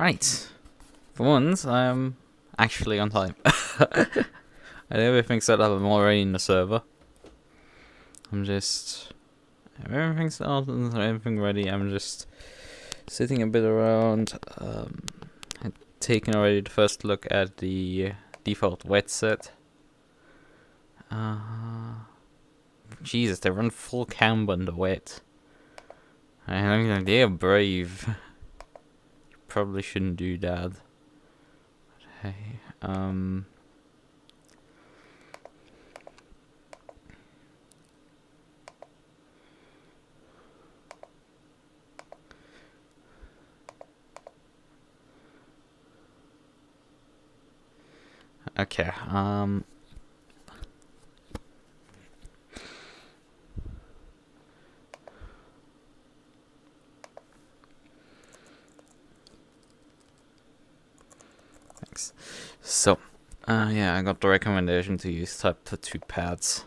Right. For once, I'm actually on time. I had everything set up. I'm already in the server. I'm just... everything's set up and everything ready. I'm just sitting a bit around. I'd taken already the first look at the default wet set. Jesus, they run full camber in the wet. I mean, they're brave. Probably shouldn't do that. But hey, okay, thanks. So, yeah, I got the recommendation to use Type 2 pads.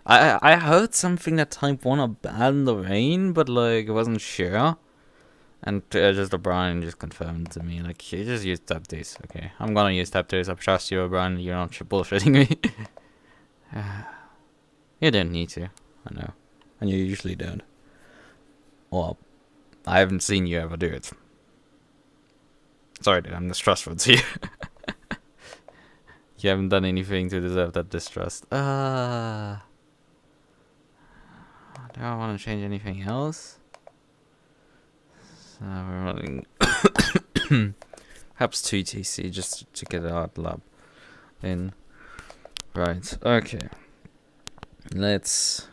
I heard something that Type 1 are bad in the rain, but like, I wasn't sure. And just O'Brien just confirmed to me, like, you just use Type 2s. Okay, I'm gonna use Type 2s. I trust you, O'Brien. You're not bullshitting me. You didn't need to. I know. And you usually don't. Well, I haven't seen you ever do it. Sorry, dude, I'm distrustful to you. You haven't done anything to deserve that distrust. Do I want to change anything else? So we're running perhaps 2 TC just to get our lab in. Right, okay. Let's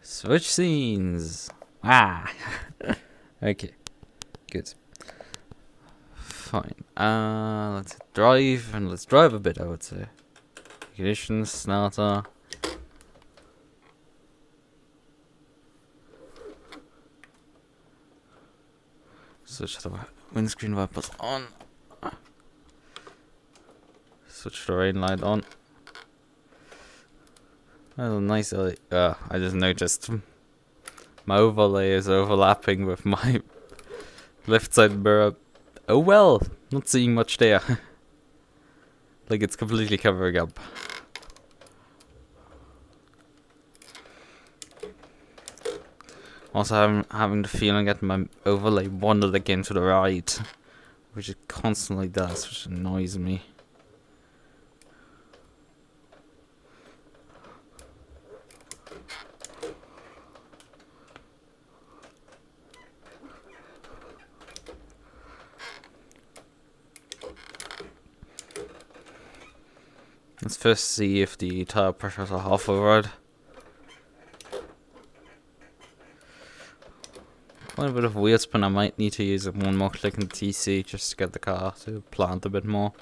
switch scenes. Okay, good. Fine. Let's drive, and let's drive a bit, I would say. Ignition, starter. Switch the windscreen wipers on. Switch the rain light on. That's a nice I just noticed my overlay is overlapping with my left side mirror. Oh well, not seeing much there. Like it's completely covering up. Also, I'm having the feeling that my overlay wandered again to the right, which it constantly does, which annoys me. Let's first see if the tire pressures are half override. Quite a bit of wheel spin. I might need to use one more click in TC just to get the car to plant a bit more.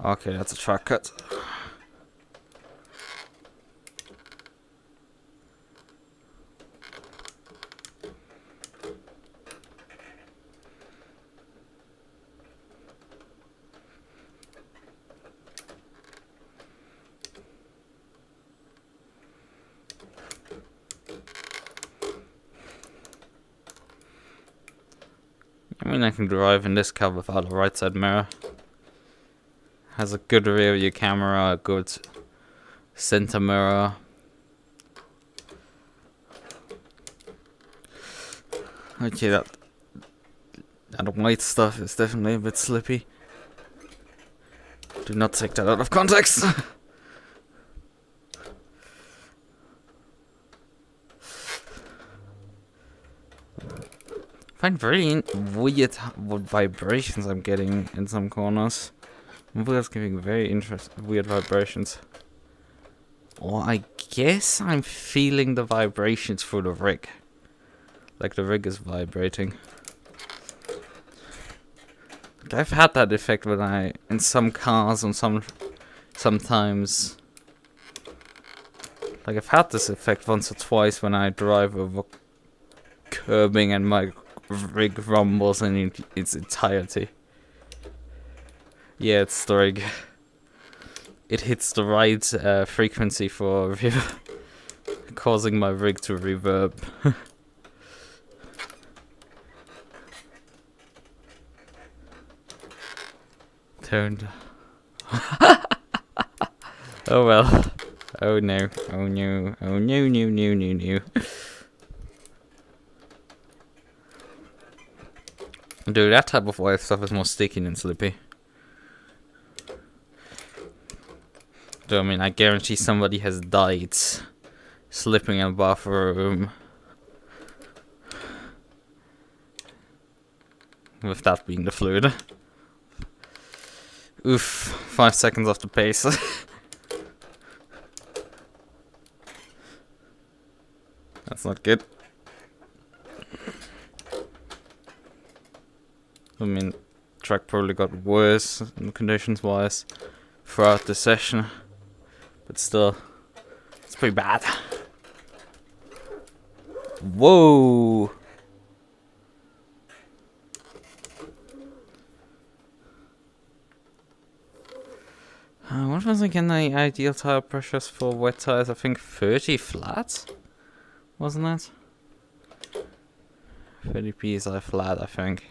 Okay, that's a track cut. I mean, I can drive in this car without a right side mirror. Has a good rear view camera, a good center mirror. Okay, that white stuff is definitely a bit slippy. Do not take that out of context. I find very weird what vibrations I'm getting in some corners. Mobile's giving very weird vibrations. Or I guess I'm feeling the vibrations through the rig. Like the rig is vibrating. But I've had that effect when in some cars and sometimes. Like I've had this effect once or twice when I drive over curbing and my rig rumbles in its entirety. Yeah, it's the rig. It hits the right frequency for causing my rig to reverb. Don't. Oh well. Oh no. Oh no. Oh no, no, no, no, no. Dude, that type of wire stuff is more sticky than slippy. So, I mean, I guarantee somebody has died slipping in a bathroom with that being the fluid. Oof, 5 seconds off the pace. That's not good. I mean, track probably got worse conditions wise throughout the session, but still, it's pretty bad. Whoa! What was again the ideal tire pressures for wet tires? I think 30 flat, wasn't it? 30 psi flat, I think.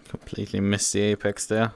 Completely missed the apex there.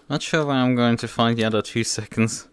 Not sure when I'm going to find the other 2 seconds.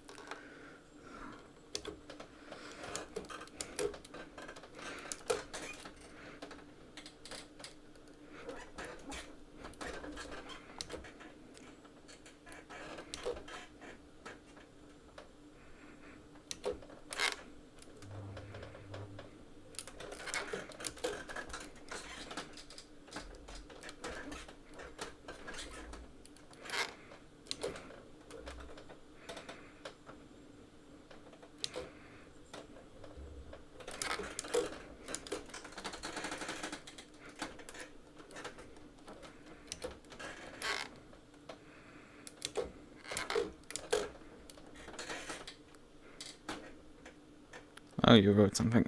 Oh, you wrote something.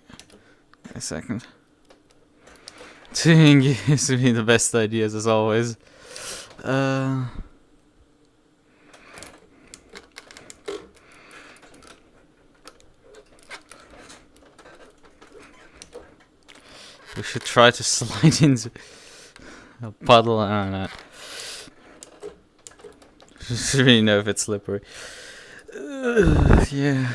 A second. Ting gives me the best ideas as always. We should try to slide into a puddle. I don't know. Just really know if it's slippery. Yeah.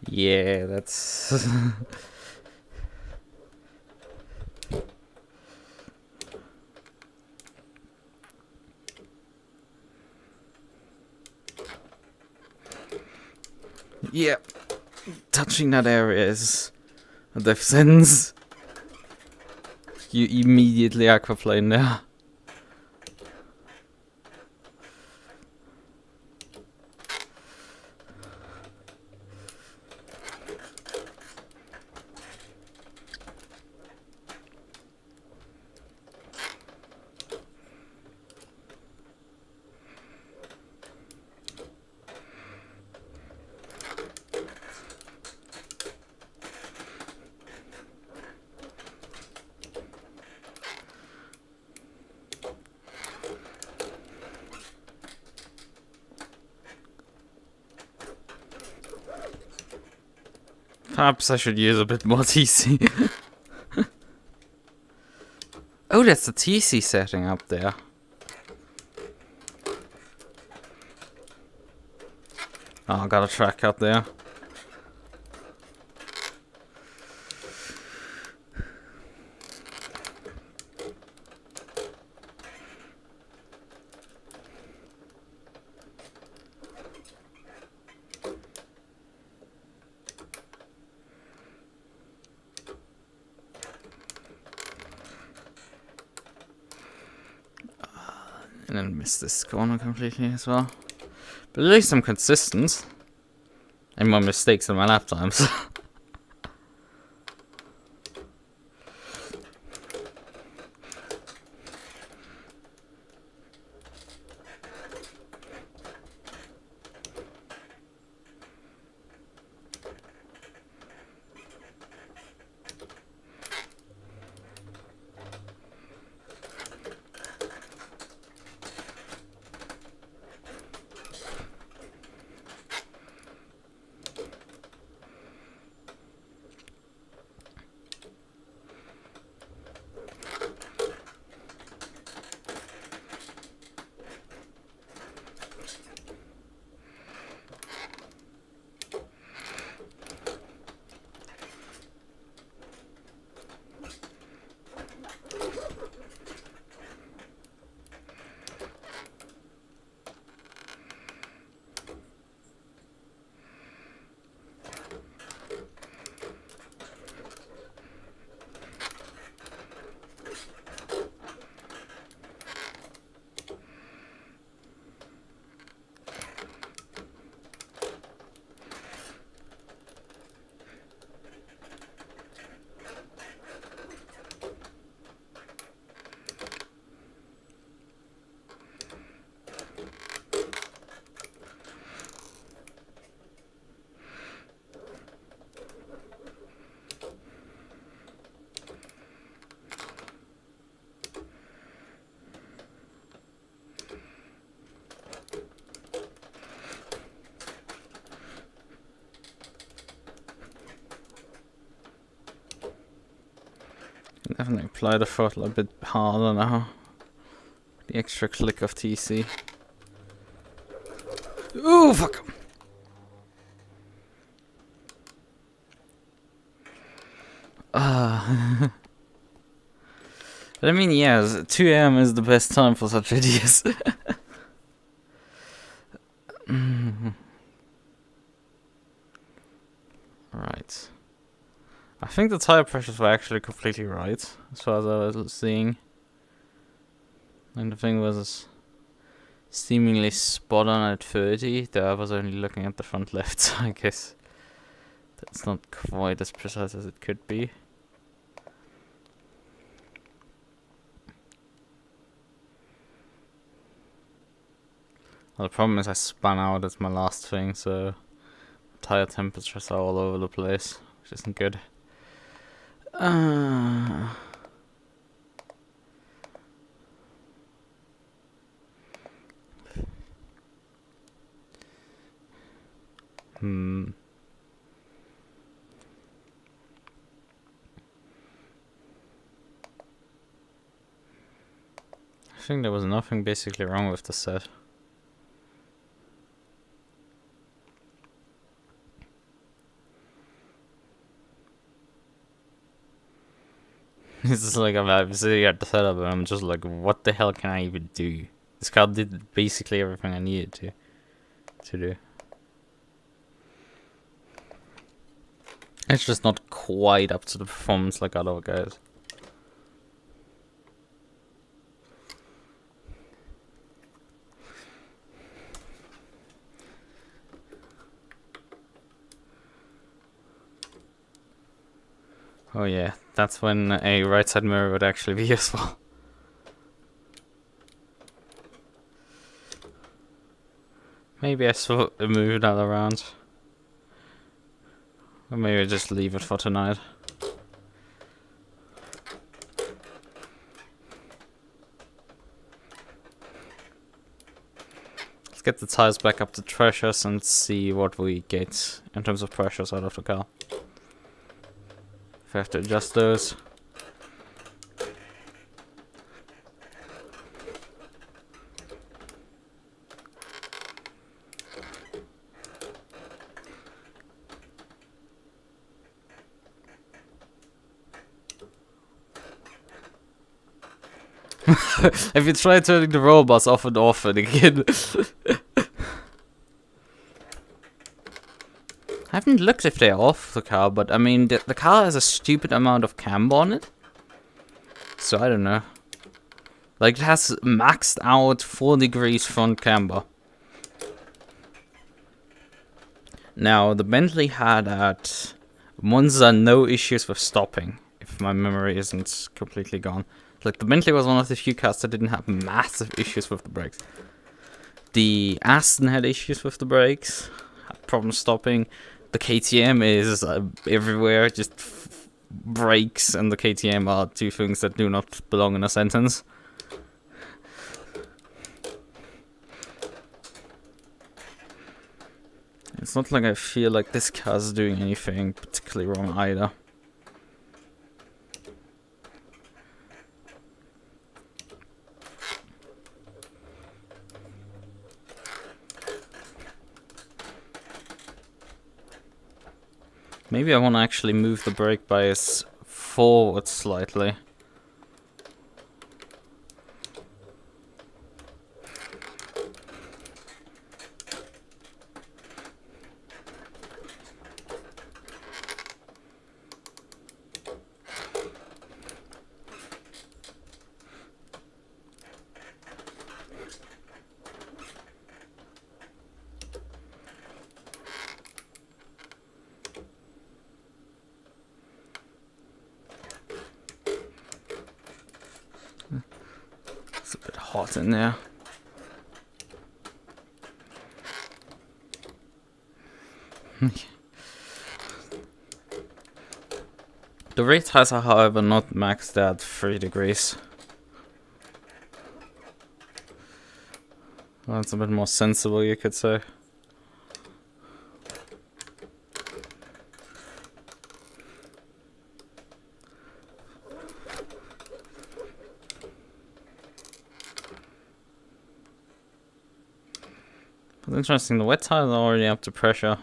Yeah, that's... Yep. Touching that area is a death sentence. You immediately aquaplane there. Perhaps I should use a bit more TC. Oh, that's the TC setting up there. Oh, I got a track out there. And then miss this corner completely as well. But at least I'm consistent. And more mistakes than my lap times. Definitely apply the throttle a bit harder now. The extra click of TC. Ooh, fuck! But I mean, yeah, 2 AM is the best time for such ideas. Right. I think the tire pressures were actually completely right, as far as I was seeing. And the thing was seemingly spot on at 30, though I was only looking at the front left, so I guess that's not quite as precise as it could be. Well, the problem is I spun out as my last thing, so tire temperatures are all over the place, which isn't good. think there was nothing basically wrong with the set. It's just like I'm sitting at the setup and I'm just like, what the hell can I even do? This car did basically everything I needed to do. It's just not quite up to the performance like other guys. Oh yeah, that's when a right side mirror would actually be useful. Maybe I move that around. Or maybe I just leave it for tonight. Let's get the tires back up to pressures and see what we get in terms of pressures out of the car. If I have to adjust those. If you try turning the robots off and again. I haven't looked if they're off the car, but I mean, the car has a stupid amount of camber on it. So I don't know. Like, it has maxed out 4 degrees front camber. Now, the Bentley had at Monza no issues with stopping, if my memory isn't completely gone. Like, the Bentley was one of the few cars that didn't have massive issues with the brakes. The Aston had issues with the brakes, had problems stopping. The KTM is everywhere, just brakes and the KTM are two things that do not belong in a sentence. It's not like I feel like this car's doing anything particularly wrong either. Maybe I want to actually move the brake bias forward slightly. It's a bit hot in there. The rear tires are, however, not maxed at 3 degrees. Well, it's a bit more sensible, you could say. But interesting, the wet tires are already up to pressure.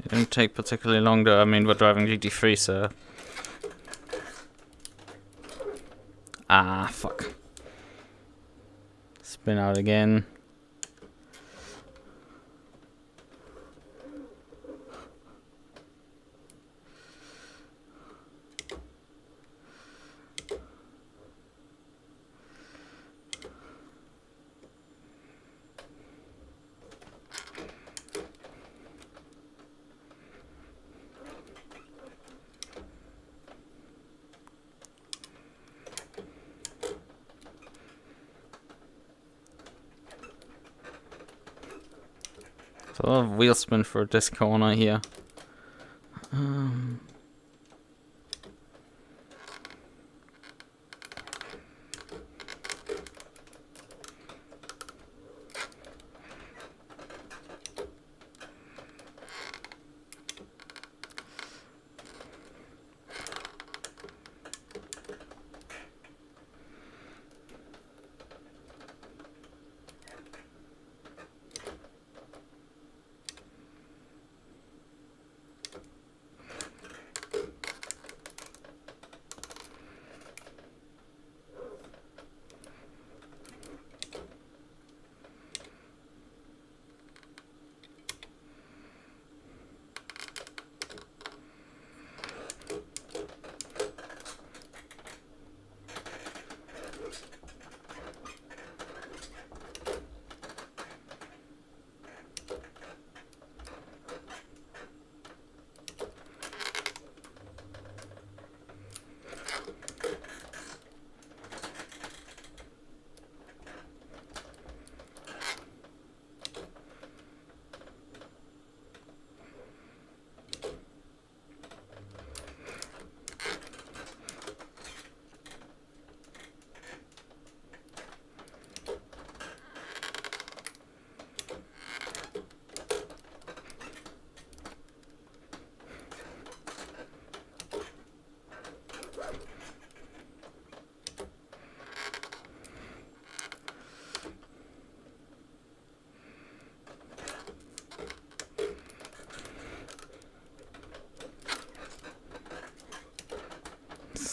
It didn't take particularly long though. I mean, we're driving GT3, so... Ah, fuck. Spin out again. So a lot of wheel spin for this corner here.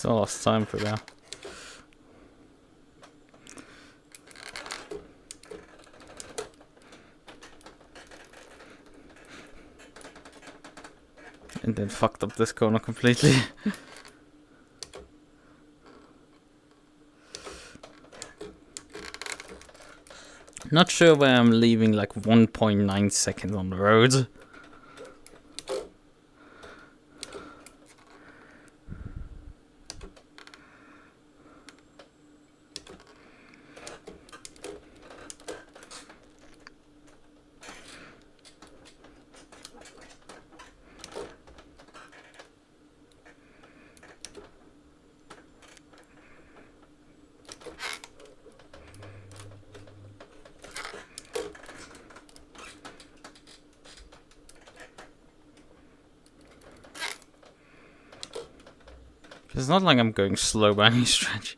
Still lost time for that. And then fucked up this corner completely. Not sure where I'm leaving like 1.9 seconds on the road. It's not like I'm going slow by any stretch.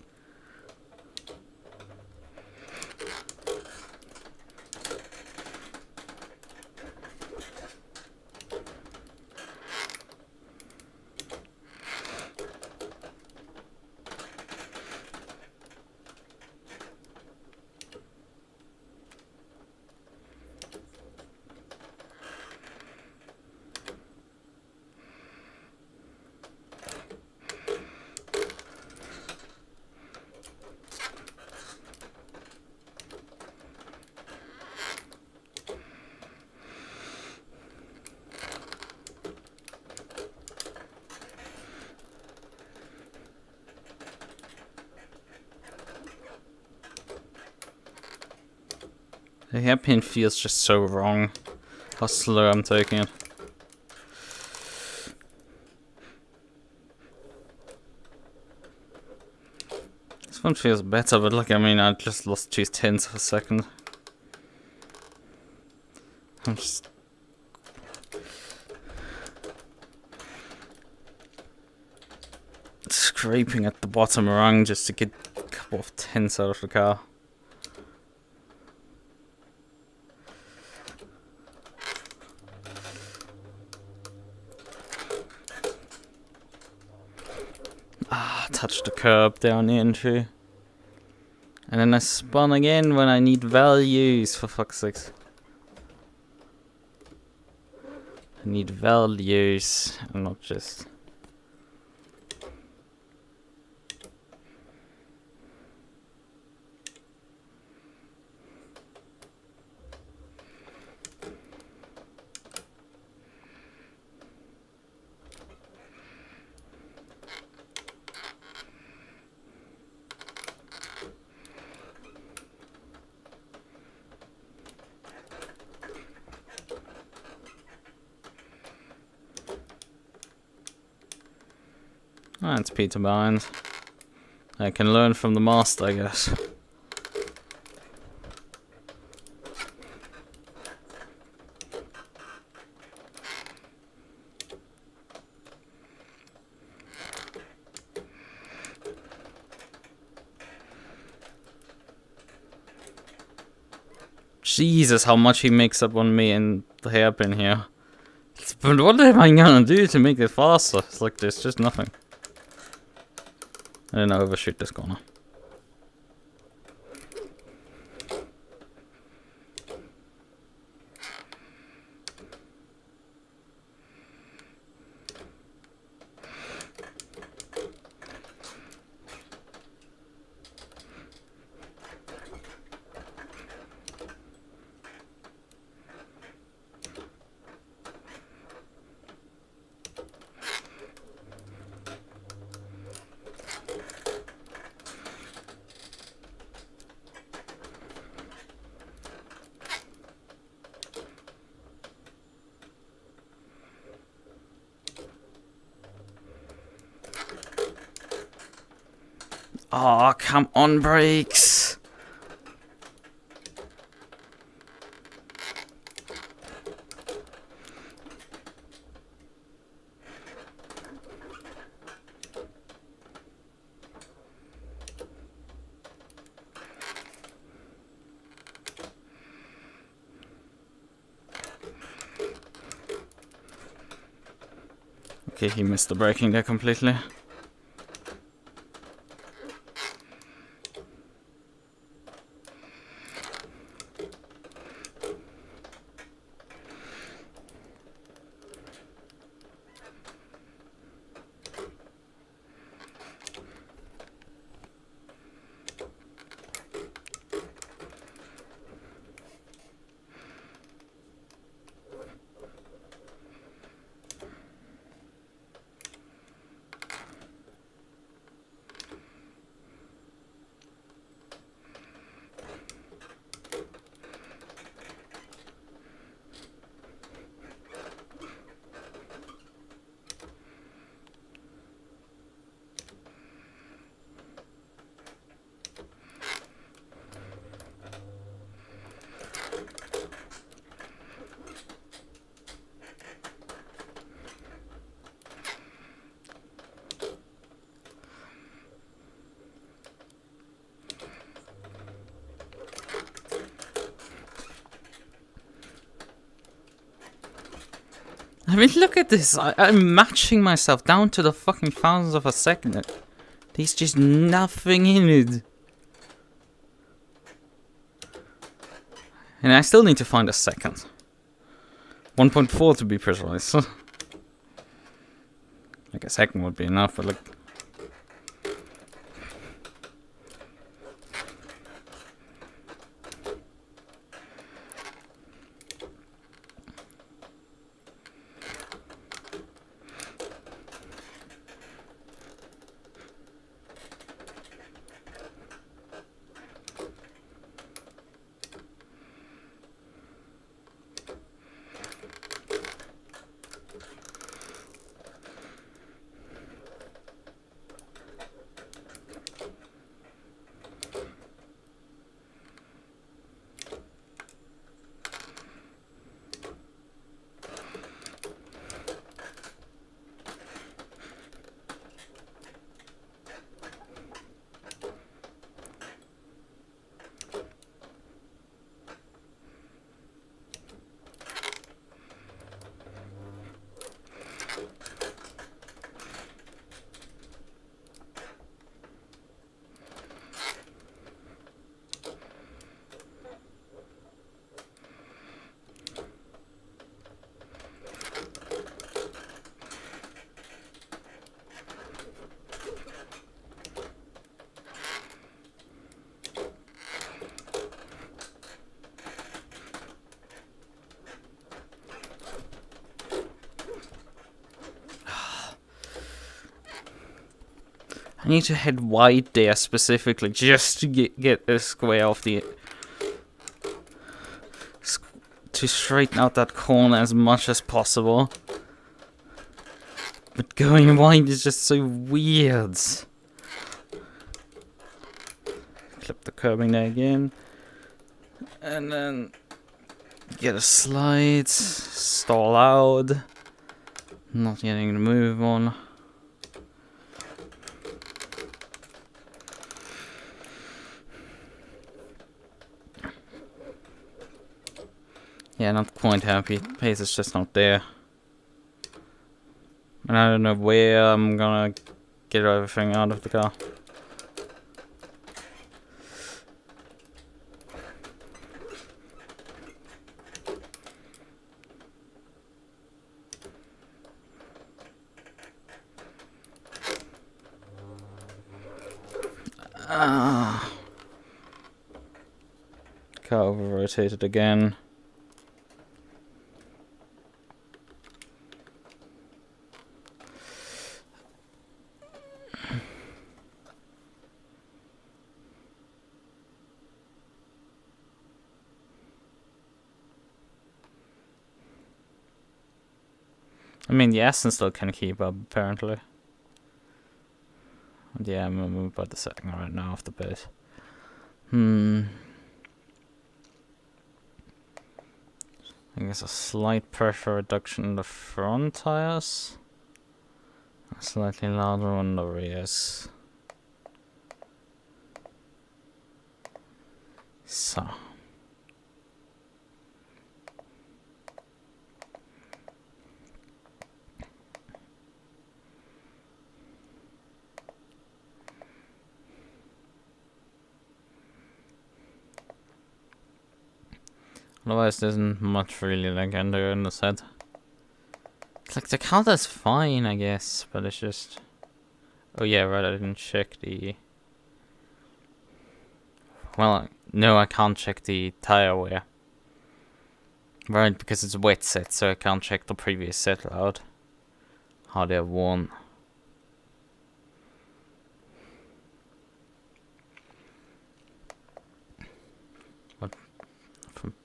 The hairpin feels just so wrong. How slow I'm taking it. This one feels better, but look, I mean, I just lost 2/10 of a second. I'm just... scraping at the bottom rung just to get a couple of tenths out of the car. Touched the curb down the entry. And then I spun again when I need values, for fuck's sakes. I need values and not just... That's Peter Bynes. I can learn from the master, I guess. Jesus, how much he makes up on me and the hairpin here. But what am I gonna do to make it faster? It's like there's just nothing. I didn't overshoot this corner. Oh, come on, brakes. Okay, he missed the braking there completely. I mean, look at this. I'm matching myself down to the fucking thousands of a second. There's just nothing in it. And I still need to find a second. 1.4 to be precise. Like a second would be enough, but like... I need to head wide there specifically just to get the square off the... to straighten out that corner as much as possible. But going wide is just so weird. Clip the curbing there again. And then get a slide. Stall out. Not getting the move on. Yeah, not quite happy. Pace is just not there. And I don't know where I'm gonna get everything out of the car. Car over-rotated again. I mean, the Aston still can keep up, apparently. And yeah, I'm gonna move about the second right now off the base. I guess a slight pressure reduction in the front tires. A slightly louder on the rears. So. Otherwise, there isn't much really like under in the set. Like the counter's fine, I guess, but it's just. Oh yeah, right. I didn't check the. Well, no, I can't check the tire wear. Right, because it's a wet set, so I can't check the previous set out. How they're worn.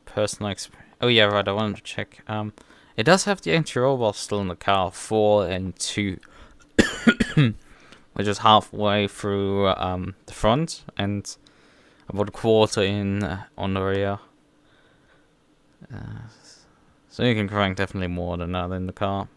Personal experience. Oh yeah, right. I wanted to check. It does have the anti-roll bar still in the car, 4 and 2, which is halfway through the front and about a quarter in on the rear. So you can crank definitely more than that in the car.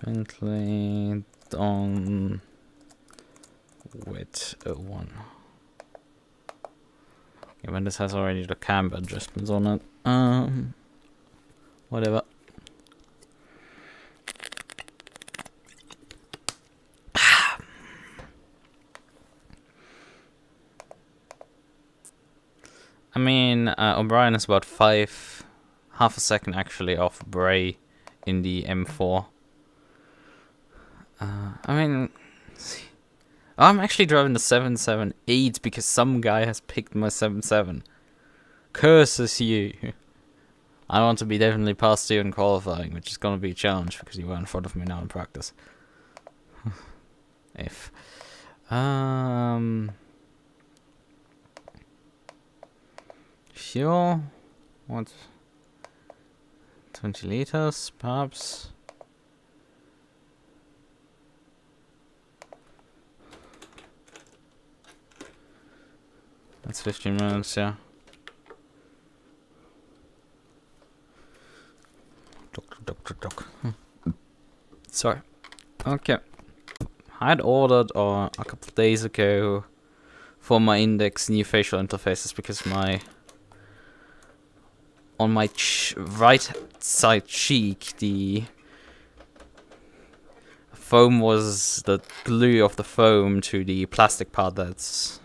Bentley on with 01. Yeah, when this has already the camber adjustments on it. Whatever. I mean, O'Brien is about half a second actually off Bray in the M4. I mean, I'm actually driving the 778 because some guy has picked my 77. Curses you. I want to be definitely past you in qualifying, which is going to be a challenge because you were in front of me now in practice. If. Fuel? What? 20 liters, perhaps? That's 15 minutes, yeah. Doc. Sorry. Okay. I had ordered a couple of days ago for my Index new facial interfaces because on my right side cheek the foam was the glue of the foam to the plastic part that's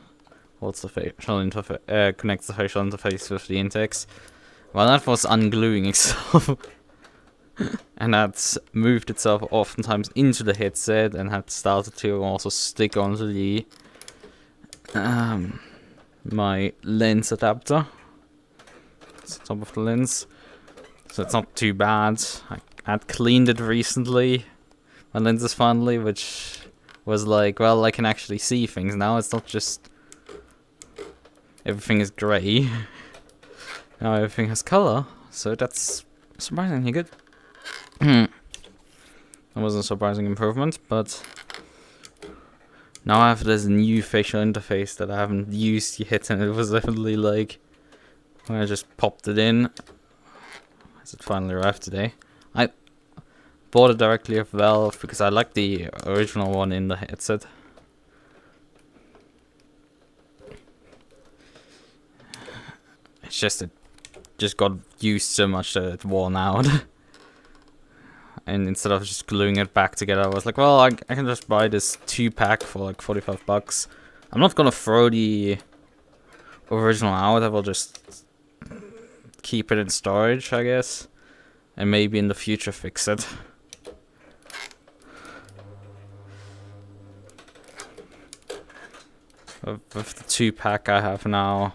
what's the facial interface connects the facial interface with the Index. Well, that was ungluing itself. And that's moved itself oftentimes into the headset and had started to also stick onto the my lens adapter. It's the top of the lens, so it's not too bad. I had cleaned it recently, my lenses finally, which was like, well, I can actually see things now. It's not just everything is grey. Now everything has color, so that's surprisingly good. That was a surprising improvement, but now I have this new facial interface that I haven't used yet, and it was definitely like when I just popped it in. As it finally arrived today. I bought it directly off Valve because I like the original one in the headset. It's just it just got used so much that it worn out. And instead of just gluing it back together, I was like, well, I can just buy this 2-pack for like 45 bucks. I'm not gonna throw the original out, I will just keep it in storage, I guess. And maybe in the future fix it. With the 2-pack I have now,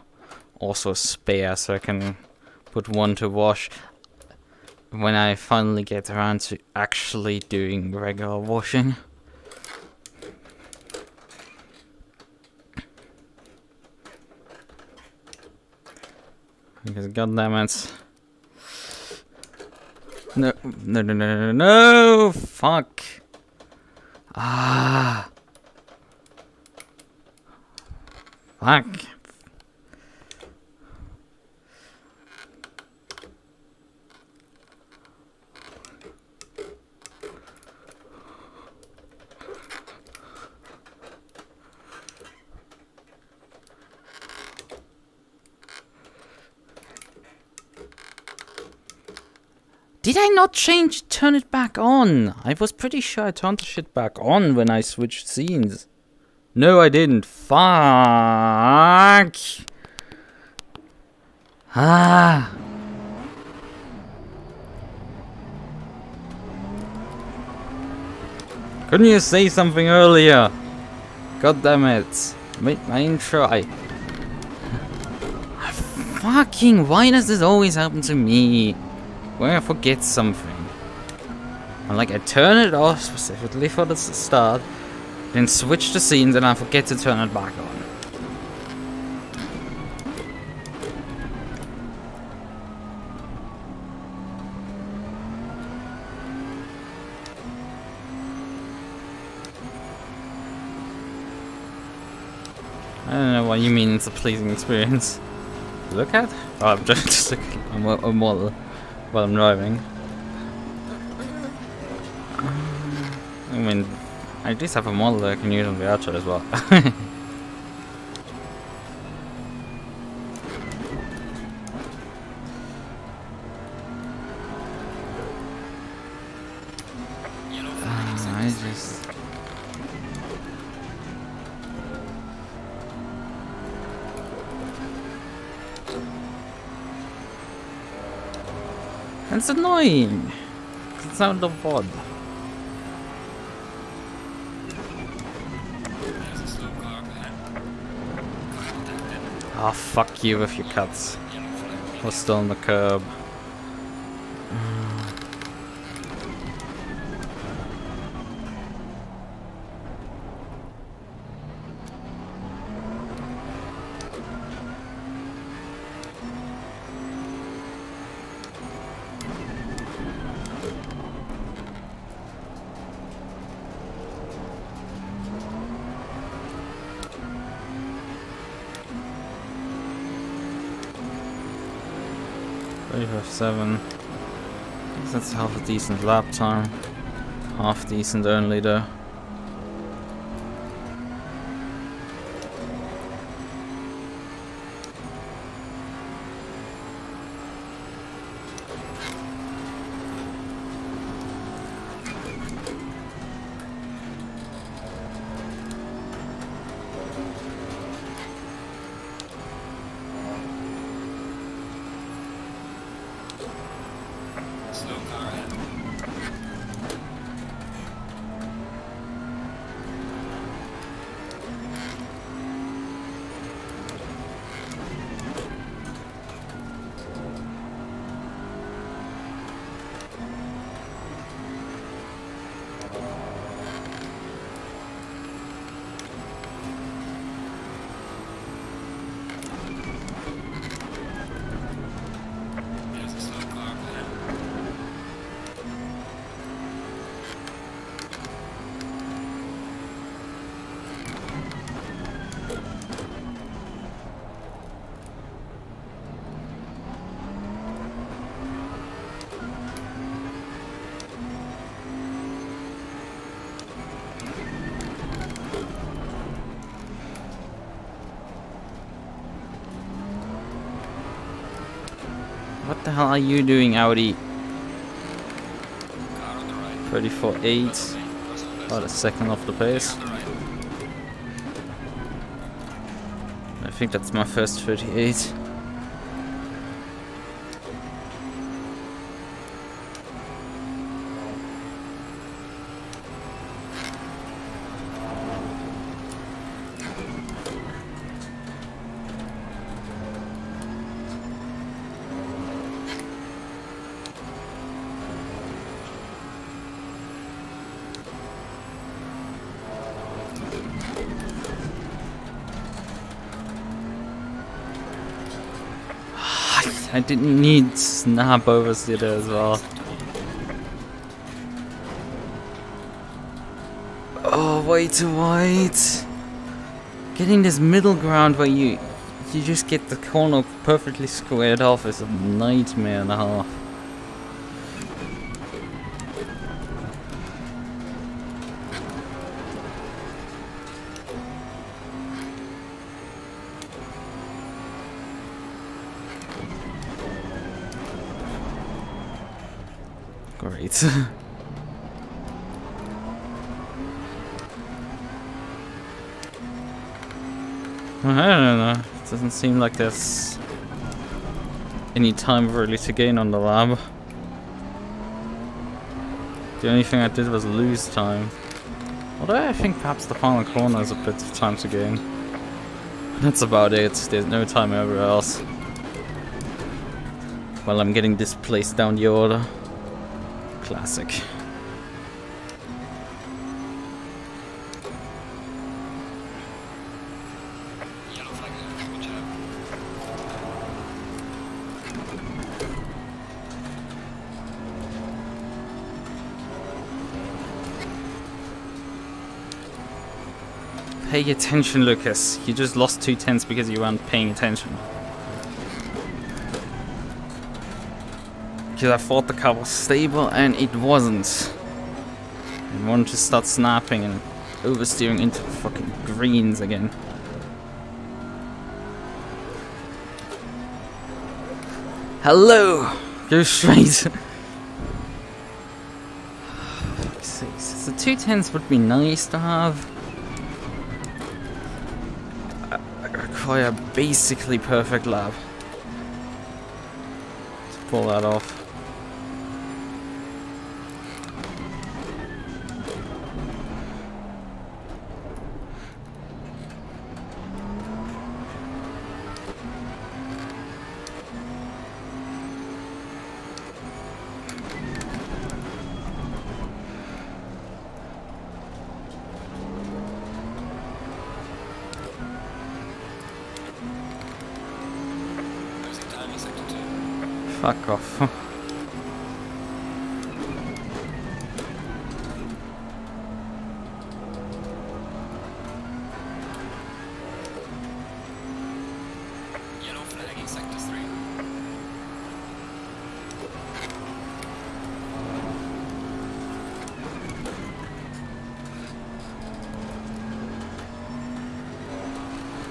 also a spare, so I can put one to wash. When I finally get around to actually doing regular washing. Because goddammit. No, fuck. Fuck. Did I not turn it back on? I was pretty sure I turned the shit back on when I switched scenes. No, I didn't. Fuck. Couldn't you say something earlier? God damn it. My intro, fucking, why does this always happen to me? When I forget something. And like I turn it off specifically for the start, then switch the scenes and I forget to turn it back on. I don't know what you mean it's a pleasing experience. Look at? Oh, I'm just looking a model while I'm driving. mean, I at least have a model that I can use on the outside as well. It's annoying. It's sound of VOD. Oh, fuck you with your cuts. We're still on the curb. Seven. That's half a decent lap time. Half decent only though. What the hell are you doing, Audi? 34.8. About a second off the pace. I think that's my first 38. I didn't need snap oversteer there as well. Oh, way too wide. Getting this middle ground where you just get the corner perfectly squared off is a nightmare and a half. Great. I don't know. It doesn't seem like there's any time really to gain on the lab. The only thing I did was lose time. Although I think perhaps the final corner is a bit of time to gain. That's about it. There's no time everywhere else. While I'm getting displaced down the order. Classic. Pay attention, Lucas. You just lost 2 tenths because you weren't paying attention. Because I thought the car was stable and it wasn't. I want to start snapping and oversteering into fucking greens again. Hello! Go straight! The 210s would be nice to have. I require a basically perfect lab to pull that off. Fuck off. Yellow flagging sector 3.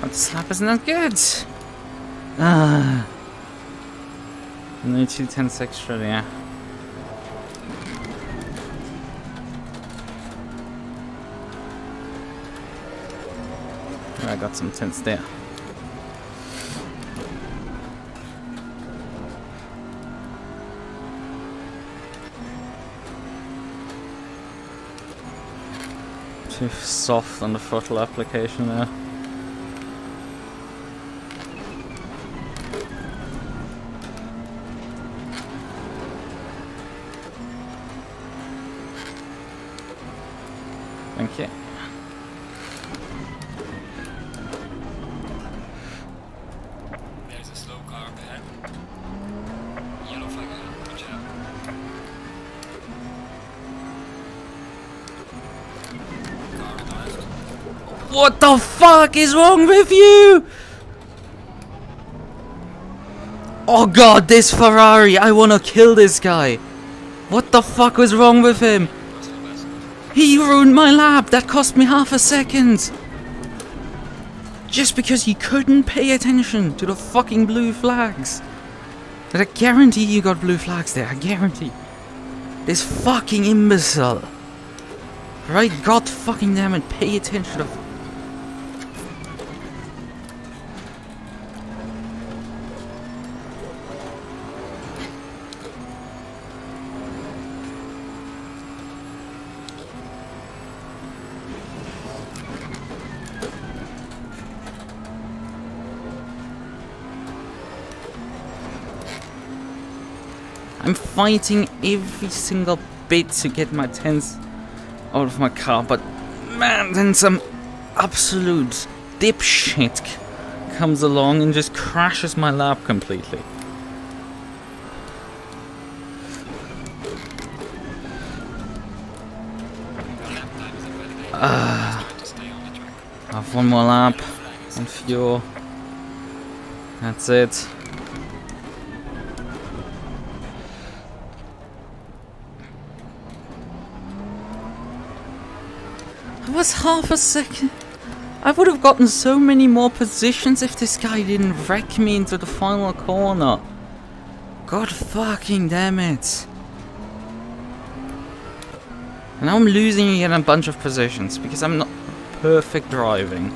But this lap isn't that good. Ah. Only 210s extra, yeah. I got some tents there. Too soft on the throttle application there. Thank you. There's a slow car up ahead. Yellow flag ahead. Watch out. Car on the left. What the fuck is wrong with you? Oh god, this Ferrari! I wanna kill this guy! What the fuck was wrong with him? He ruined my lap! That cost me half a second! Just because he couldn't pay attention to the fucking blue flags! But I guarantee you got blue flags there, I guarantee. This fucking imbecile! Right, god fucking damn it, pay attention to... I'm fighting every single bit to get my tents out of my car, but man, then some absolute dipshit comes along and just crashes my lap completely. I have one more lap on fuel. That's it. I was half a second. I would have gotten so many more positions if this guy didn't wreck me into the final corner. God fucking damn it. And now I'm losing again a bunch of positions because I'm not perfect driving.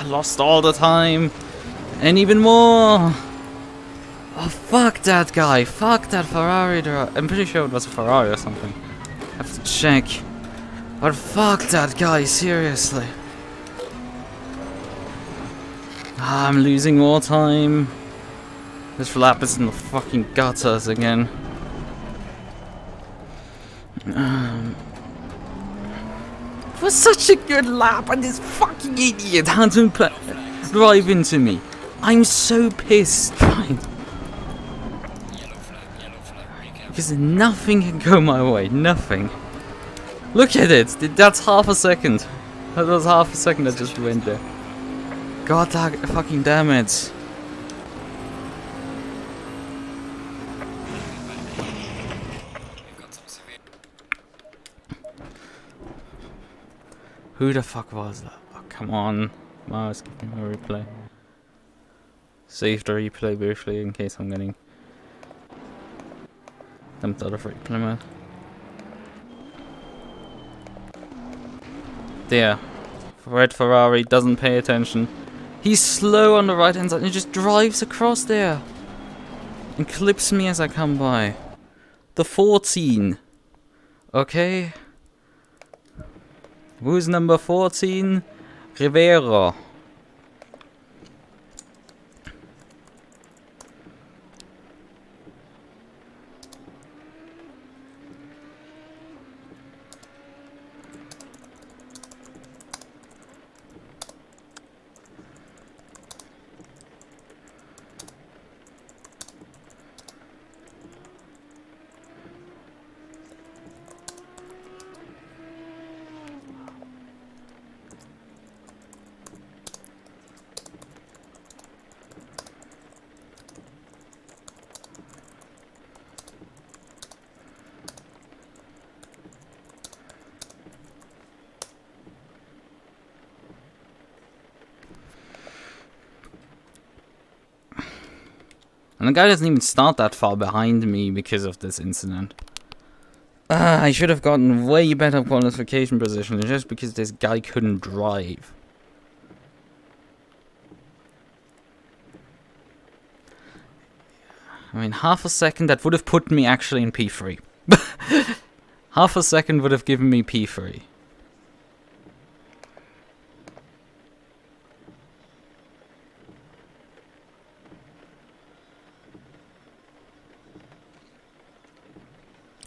Lost all the time and even more. Oh, Oh, fuck that guy. Fuck that Ferrari driver. I'm pretty sure it was a Ferrari or something. I have to check. But fuck that guy, seriously. Ah, I'm losing more time. This lap is in the fucking gutters again. It was such a good lap and this fucking idiot had to drive into me. I'm so pissed, right? Because nothing can go my way, nothing. Look at it, that's half a second. That was half a second that just went there. God fucking damn it. Who the fuck was that? Oh, come on. Mouse, give me a replay. Save the replay briefly in case I'm getting dumped out of replay mode. There. Red Ferrari doesn't pay attention. He's slow on the right hand side and he just drives across there. And clips me as I come by. The 14. Okay. Who's number 14? Rivero. And the guy doesn't even start that far behind me because of this incident. I should have gotten way better qualification position just because this guy couldn't drive. I mean, half a second, that would have put me actually in P3. Half a second would have given me P3.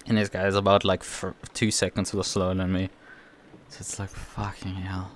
And this guy is about like 2 seconds slower than me. So it's like fucking hell.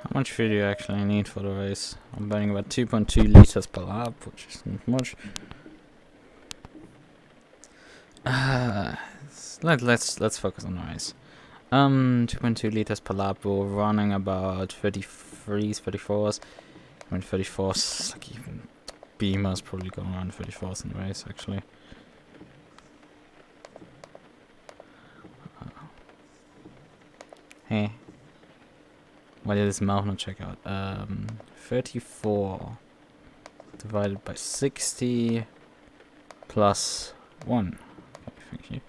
How much fuel do you actually need for the race? I'm burning about 2.2 liters per lap, which isn't much. Let's focus on the race. 2.2 liters per lap. We're running about 33s, 34s. I mean, 34s, like even Beamer's probably going around 34s in the race, actually. Hey. Why did this mouth not check out? 34 divided by 60 plus 1. Okay, thank you.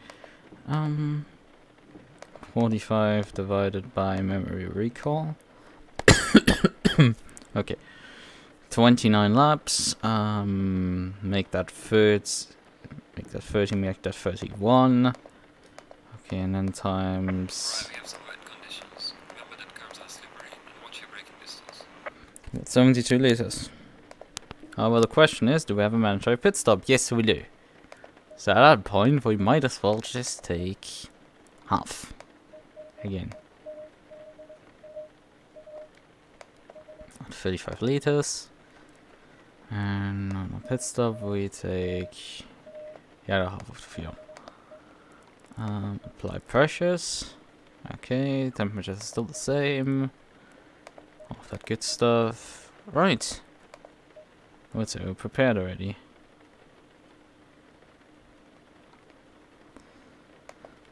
45 divided by memory recall. Okay. 29 laps. Make that 30, make that 30, make that 31. Okay, and then times... 72 liters. Well, the question is, do we have a mandatory pit stop? Yes, we do. So at that point, we might as well just take half. Again. At 35 liters. And on the pit stop, we take the other half of the fuel. Apply pressures. Okay, temperature is still the same. All of that good stuff. Right. What's it? We're prepared already.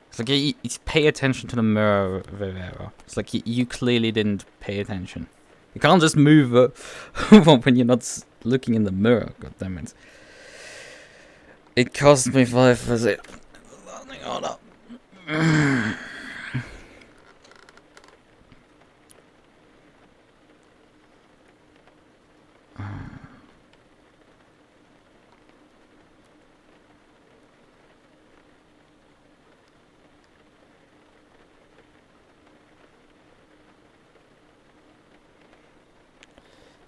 It's like you pay attention to the mirror, Rivera. It's like you clearly didn't pay attention. You can't just move when you're not looking in the mirror. God damn it! It cost me 5 visit. Hold up.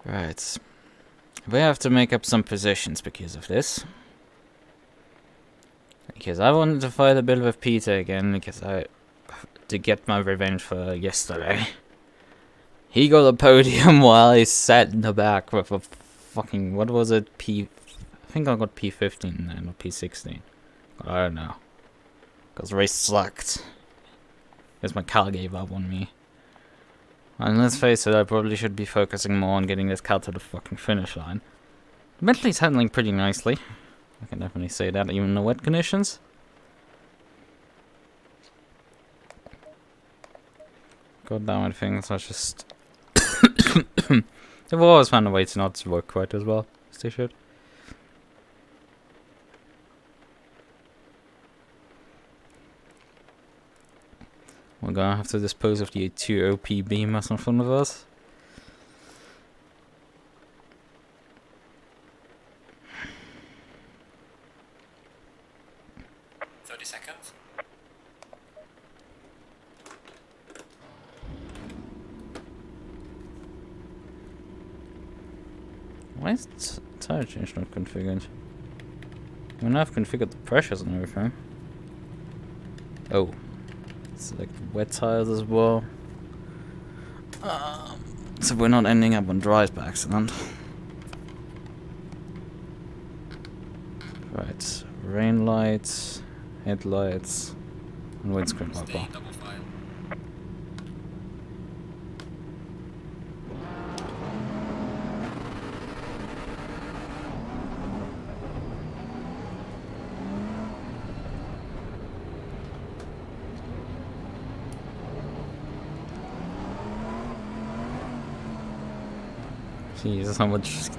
Right. We have to make up some positions because of this. Because I wanted to fight a bit with Peter again, because to get my revenge for yesterday. He got a podium while I sat in the back with a fucking, what was it, I think I got P15 then, or P16. I don't know. Because the race sucked. Because my car gave up on me. And let's face it, I probably should be focusing more on getting this car to the fucking finish line. The Bentley's handling pretty nicely. I can definitely say that, even in the wet conditions. God damn it, things are just... They've always found a way to not work quite as well as they should. We're gonna have to dispose of the 2 OP beamers in front of us. Why is the tire change not configured? I mean, I've configured the pressures and everything. Oh. Select wet tires as well. So we're not ending up on dries by accident. Right. Rain lights, headlights, and windscreen wiper. Jesus, how much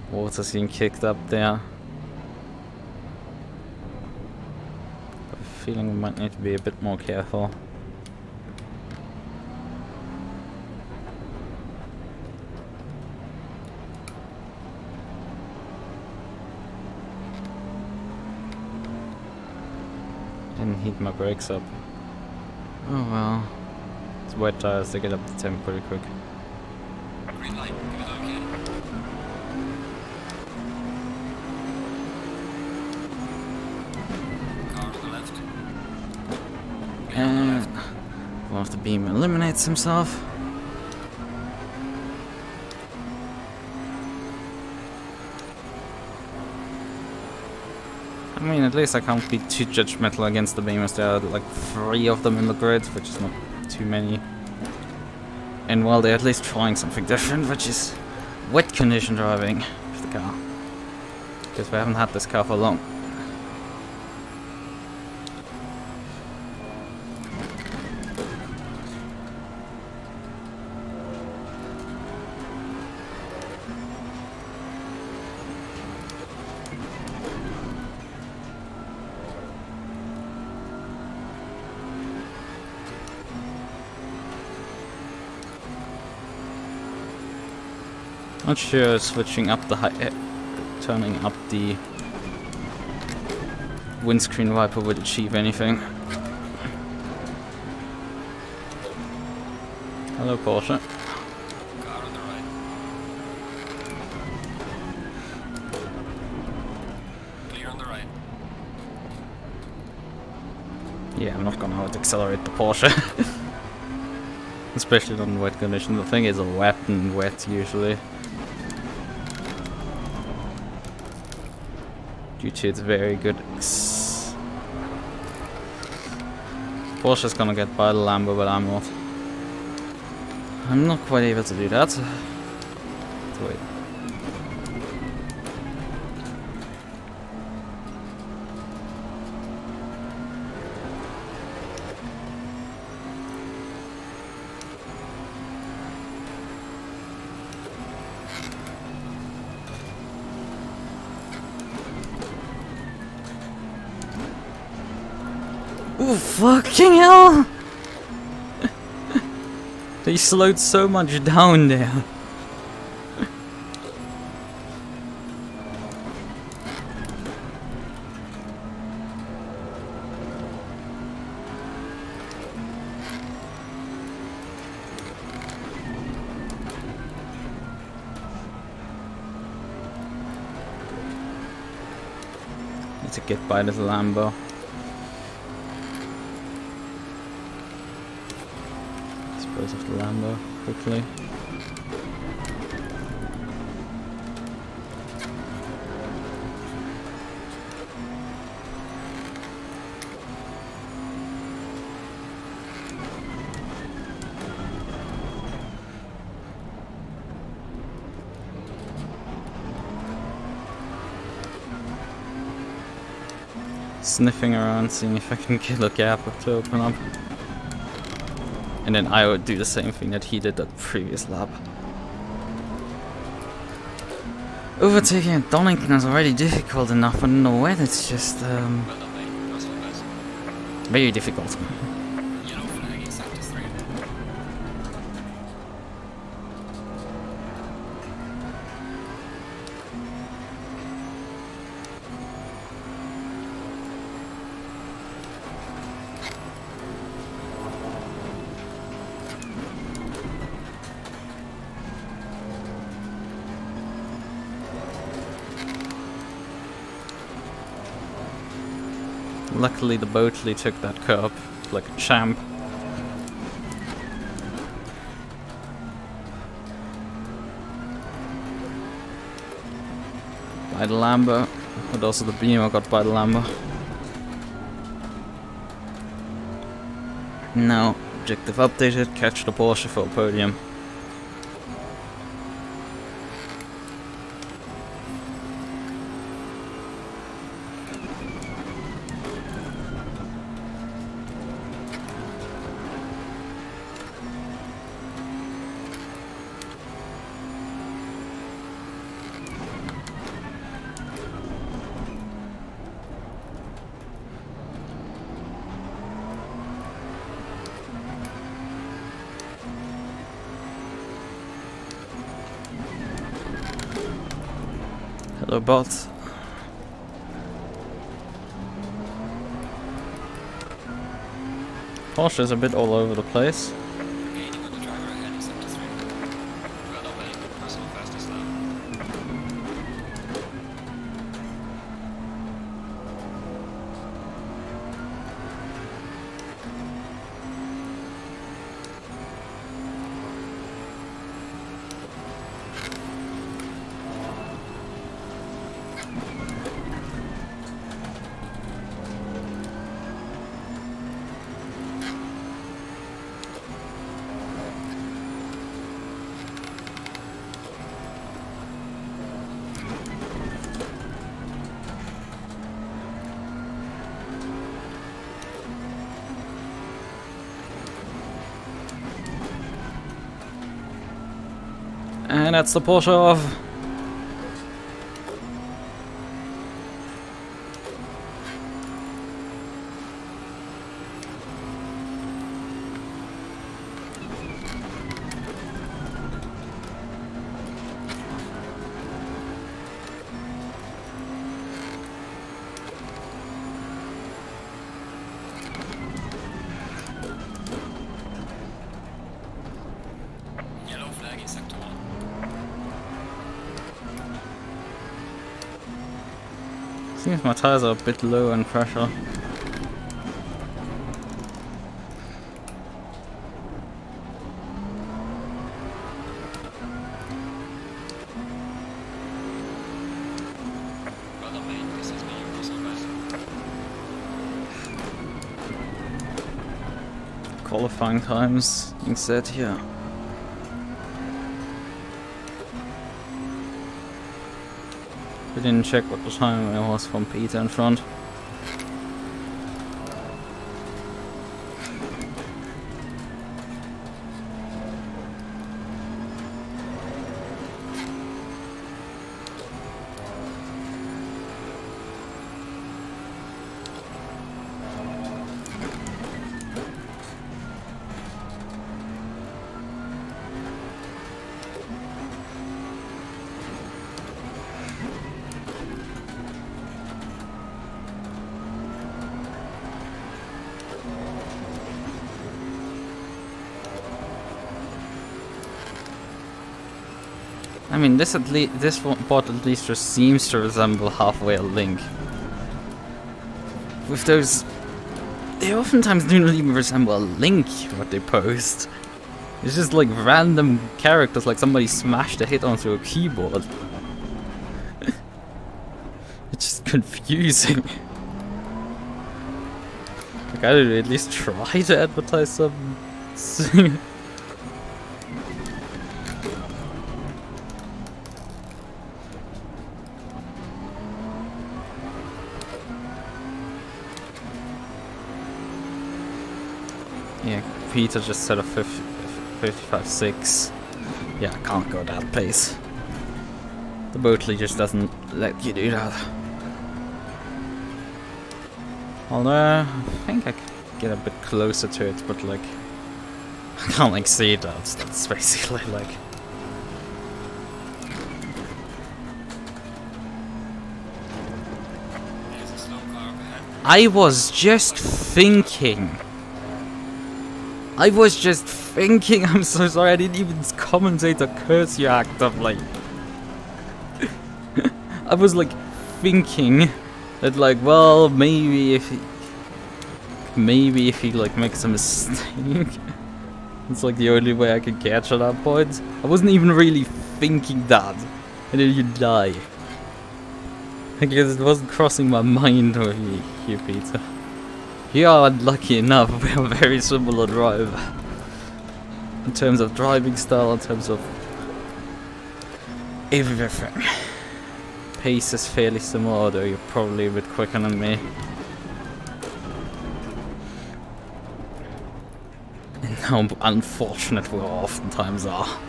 water's being kicked up there. I have a feeling we might need to be a bit more careful. Didn't heat my brakes up. Oh well. It's wet tires, they get up the temp pretty quick. Green light, give it okay. Car on the left. And one of the beam eliminates himself. I mean, at least I can't be too judgmental against the beamers. There are like 3 of them in the grid, which is not too many. And well, they're at least trying something different, which is wet condition driving with the car. Because we haven't had this car for long. Not sure switching up the turning up the windscreen wiper would achieve anything. Hello, Porsche. Car on the right. on the right. Yeah, I'm not gonna out-accelerate the Porsche. Especially on wet conditions. The thing is wet and wet usually. Due to its very good... Porsche's gonna get by the Lambo, but I'm not. I'm not quite able to do that. Wait. Oh, fucking hell! They slowed so much down there. Need to get by this Lambo. Dispose of the Lambo quickly. Sniffing around, seeing if I can get a gap to open up. And then I would do the same thing that he did that previous lap. Overtaking at Donington is already difficult enough, but in the wet it's just Well done, mate. That's all best. very difficult. Yellow flag, sector 3. Luckily the Boatley took that curb like a champ. By the Lambo, but also the Beamer got by the Lambo. Now, objective updated, catch the Porsche for a podium. Hello, bots. Porsche is a bit all over the place. Gaining on the driver ahead in sector 3. Well done, mate. Personal fastest lap. And that's the Porsche off. Yellow flag in sector 1. Seems my tires are a bit low on pressure. Qualifying times instead here. We didn't check what the time it was from Peter in front. I mean, this bot at least just seems to resemble halfway a link. With those, they oftentimes do not even resemble a link what they post. It's just like random characters, like somebody smashed a hit onto a keyboard. It's just confusing. Like, I did at least try to advertise some. Yeah, Peter just set a 55.6. Yeah, I can't go that pace. The Boatley just doesn't let you do that. Although, I think I could get a bit closer to it, but like, I can't like see that. That's basically like... There's a slow car up ahead. I was just thinking, I'm so sorry, I didn't even commentate the curse act of like... I was like thinking that like, well, maybe if he like makes a mistake, it's like the only way I could catch at that point. I wasn't even really thinking that, and then you die. I guess it wasn't crossing my mind with you, Peter. You are unlucky enough, we have a very similar driver. In terms of driving style, in terms of everything. Pace is fairly similar, although you're probably a bit quicker than me. And how unfortunate we oftentimes are.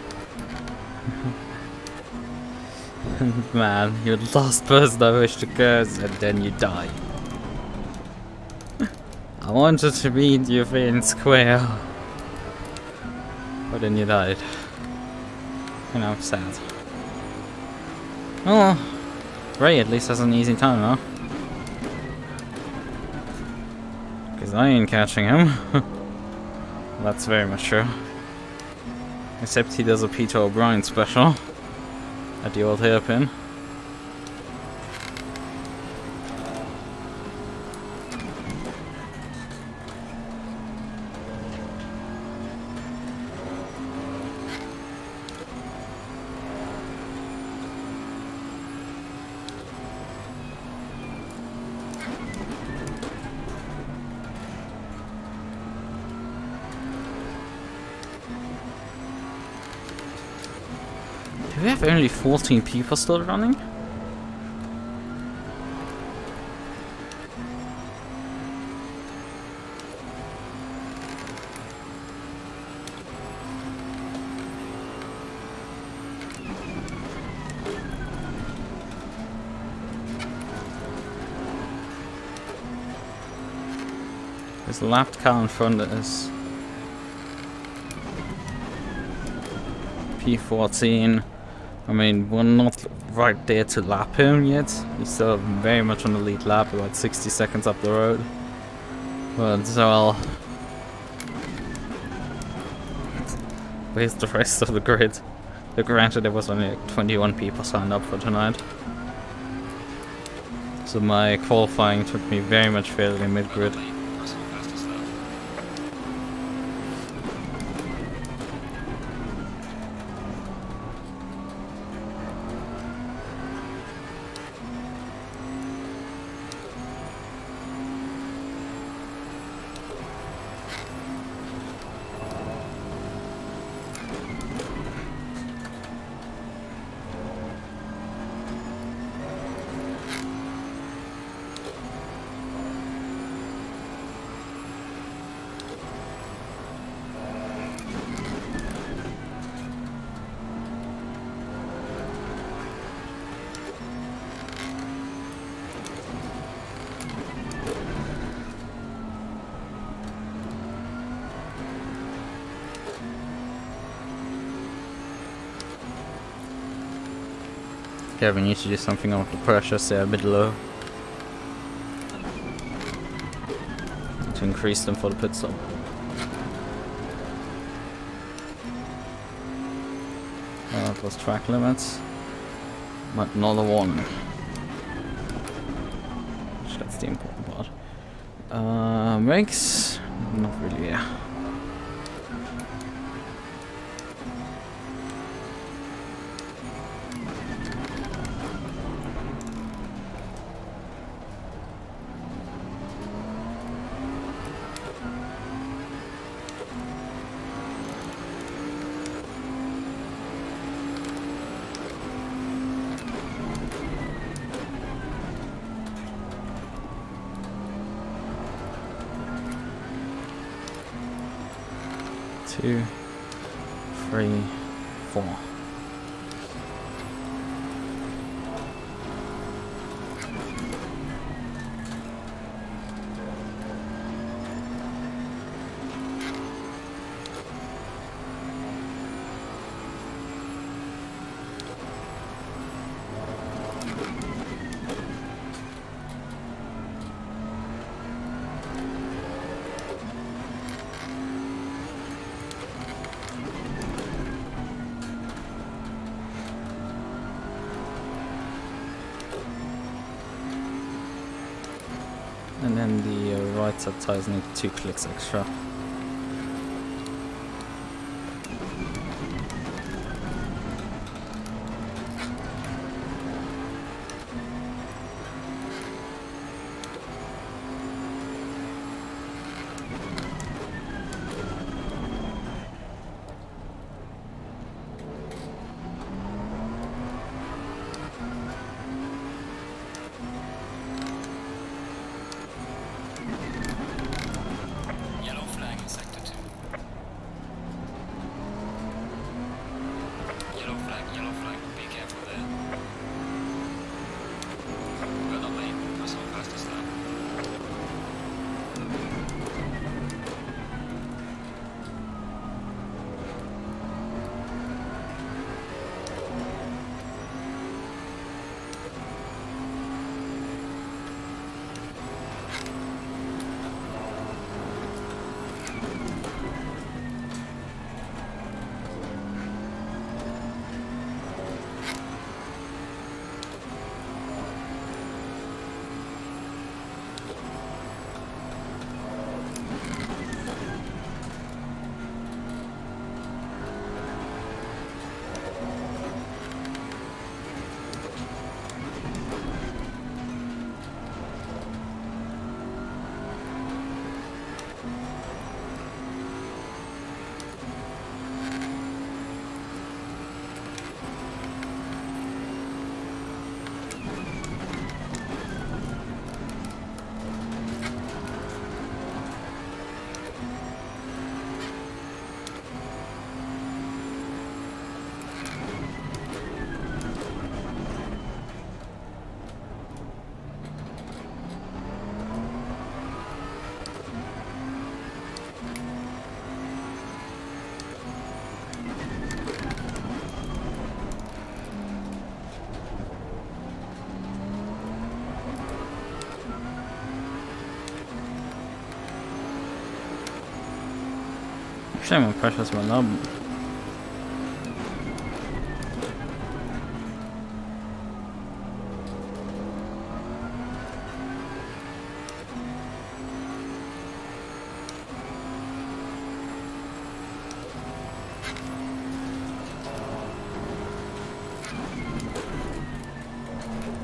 And man, you're the last person I wish to curse, and then you die. I wanted to meet you fair and square, but then you died. You know, sad. Oh, Ray at least has an easy time, huh? Because I ain't catching him. That's very much true. Except he does a Peter O'Brien special at the old hairpin. Do we have only 14 people still running? There's a lapped car in front of us. P14. I mean, we're not right there to lap him yet. He's still very much on the lead lap, about 60 seconds up the road. But, well... where's the rest of the grid? Though granted, there was only like 21 people signed up for tonight. So So my qualifying took me very much fairly mid-grid. Personal fastest lap. Yeah, we need to do something about the pressures, they are a bit low. To increase them for the pit stop. That was track limits, but not a warning. Which that's the important part. Brakes? Not really, yeah. Two, 3, 4. And then the right side tires need 2 clicks extra. Actually, my pressures went up.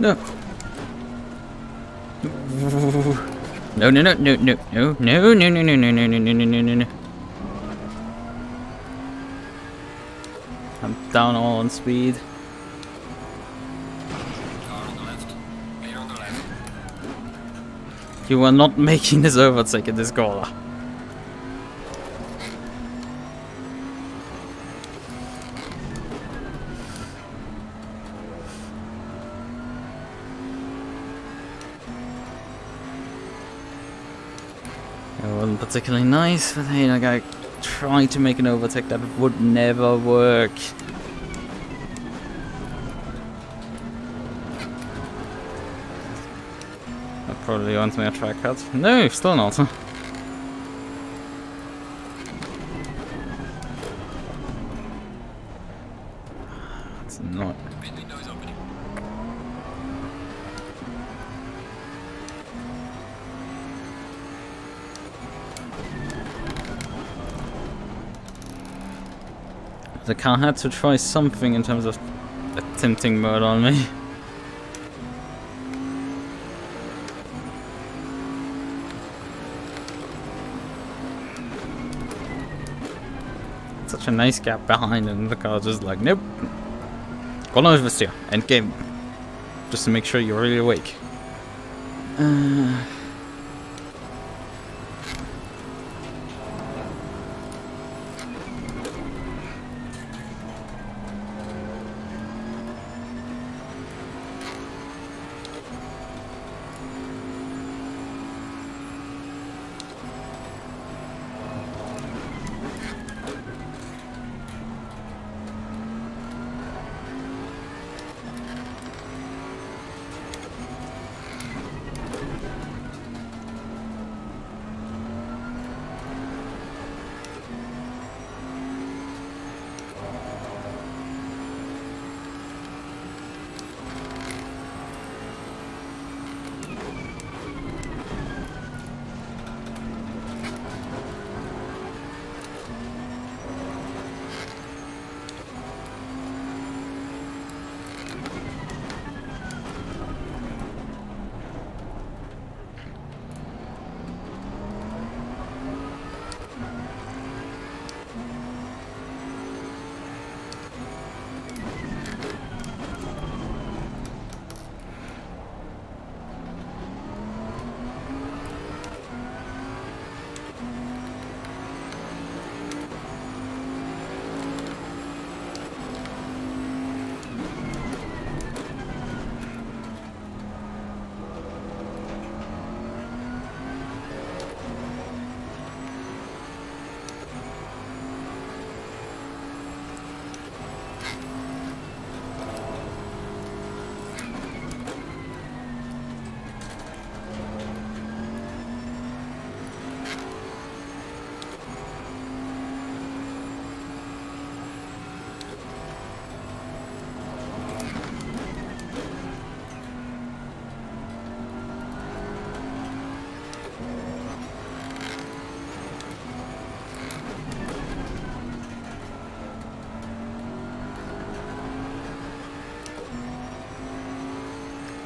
No. No, no, no, no, no, no, no, no, no, no, no, no, no, no, no, no, no. I'm down all on speed. Car on the left. Clear on the left. You are not making this overtake in this corner. It wasn't particularly nice, but hey, like I tried to make an overtake that would never work. That probably wants me a track cut. No, still not. It's not. Bentley door is opening. The car had to try something in terms of attempting murder on me. Such a nice gap behind, and the car just like, nope. Gone over here. End game. Just to make sure you're really awake.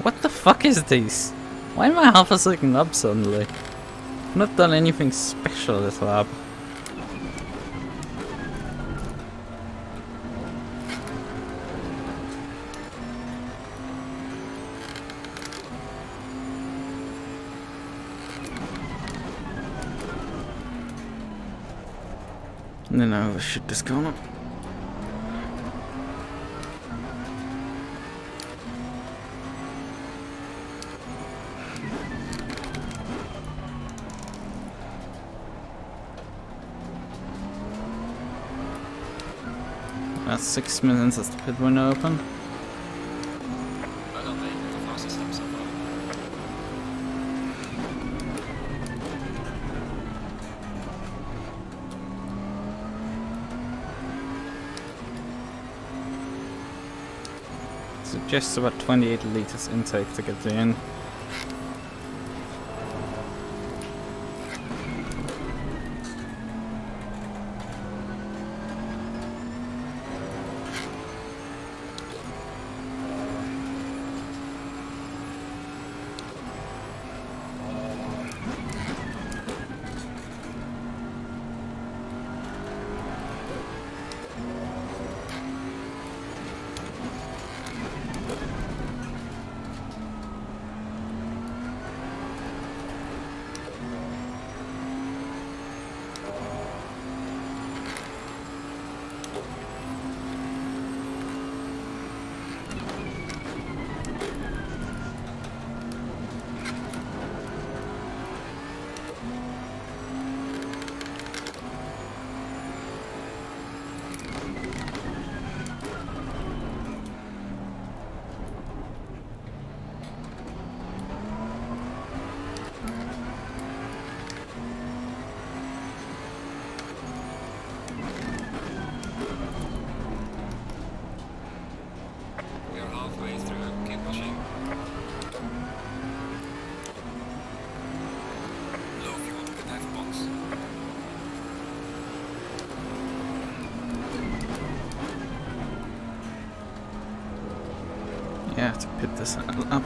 What the fuck is this? Why am I half a second up suddenly? I've not done anything special this lap. And then I overshoot this corner. That's 6 minutes as the pit window open. Well, the fastest lap so far. So just about 28 liters intake to get to the end. this up.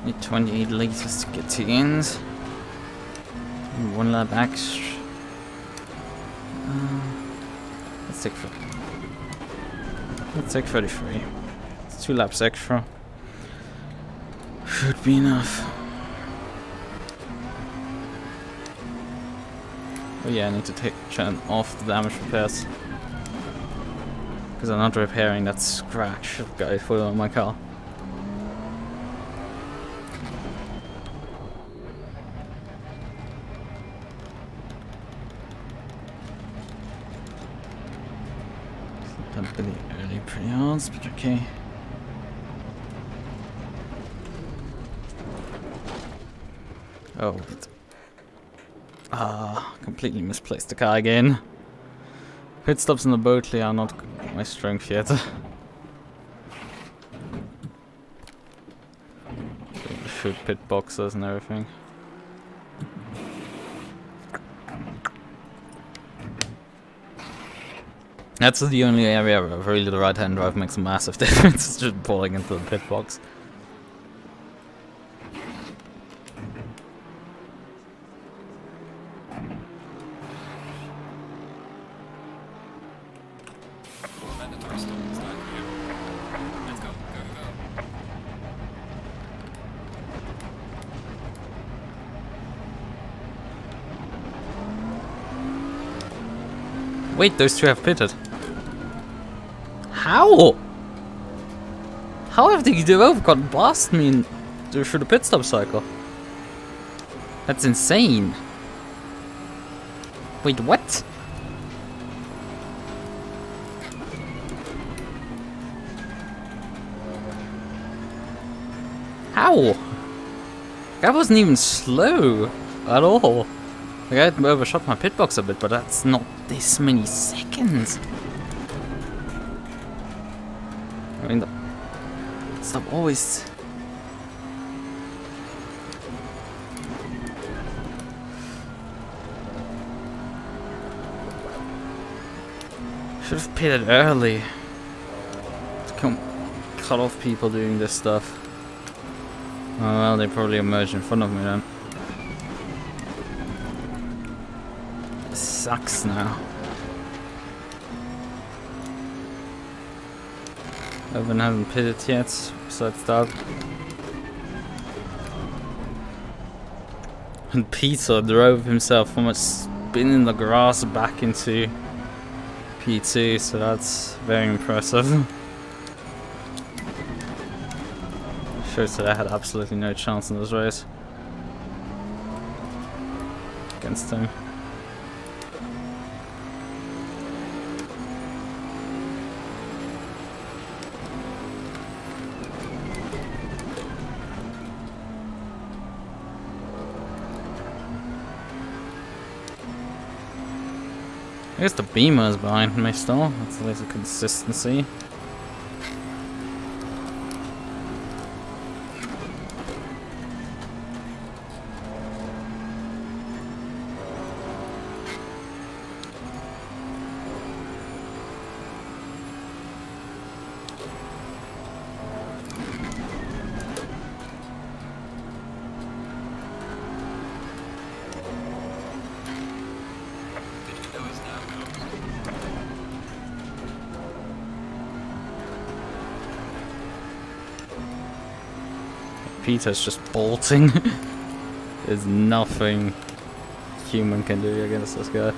Need 28 liters to get to the ends. And 1 lap extra. Let's take 30. Let's take 33. It's 2 laps extra. Should be enough. Oh yeah, I need to turn off the damage repairs. Because I'm not repairing that scratch I've got full on my car. Really early pre-odds, but okay. Oh, completely misplaced the car again. Pit stops in the Boatley are not my strength yet. Shoot pit boxes and everything. That's the only area where really the right-hand drive makes a massive difference. It's just pulling into the pit box. Mandatory stop. It's not here. Let's go, go. Wait, those two have pitted. How? How have they both got past me through the pit stop cycle? That's insane. Wait, what? How? That wasn't even slow at all. Like, I overshot my pit box a bit, but that's not this many seconds. I mean, the stop always. Should have pitted early. To cut off people doing this stuff. Oh well, they probably emerged in front of me then. This sucks now. Evan hasn't pitted yet, besides that. And Peter drove himself from a spin in the grass back into P2, so that's very impressive. Shows that I had absolutely no chance in this race against him. I guess the Beamer is behind me still. That's at least a consistency. Peter's just bolting. There's nothing human can do against this guy.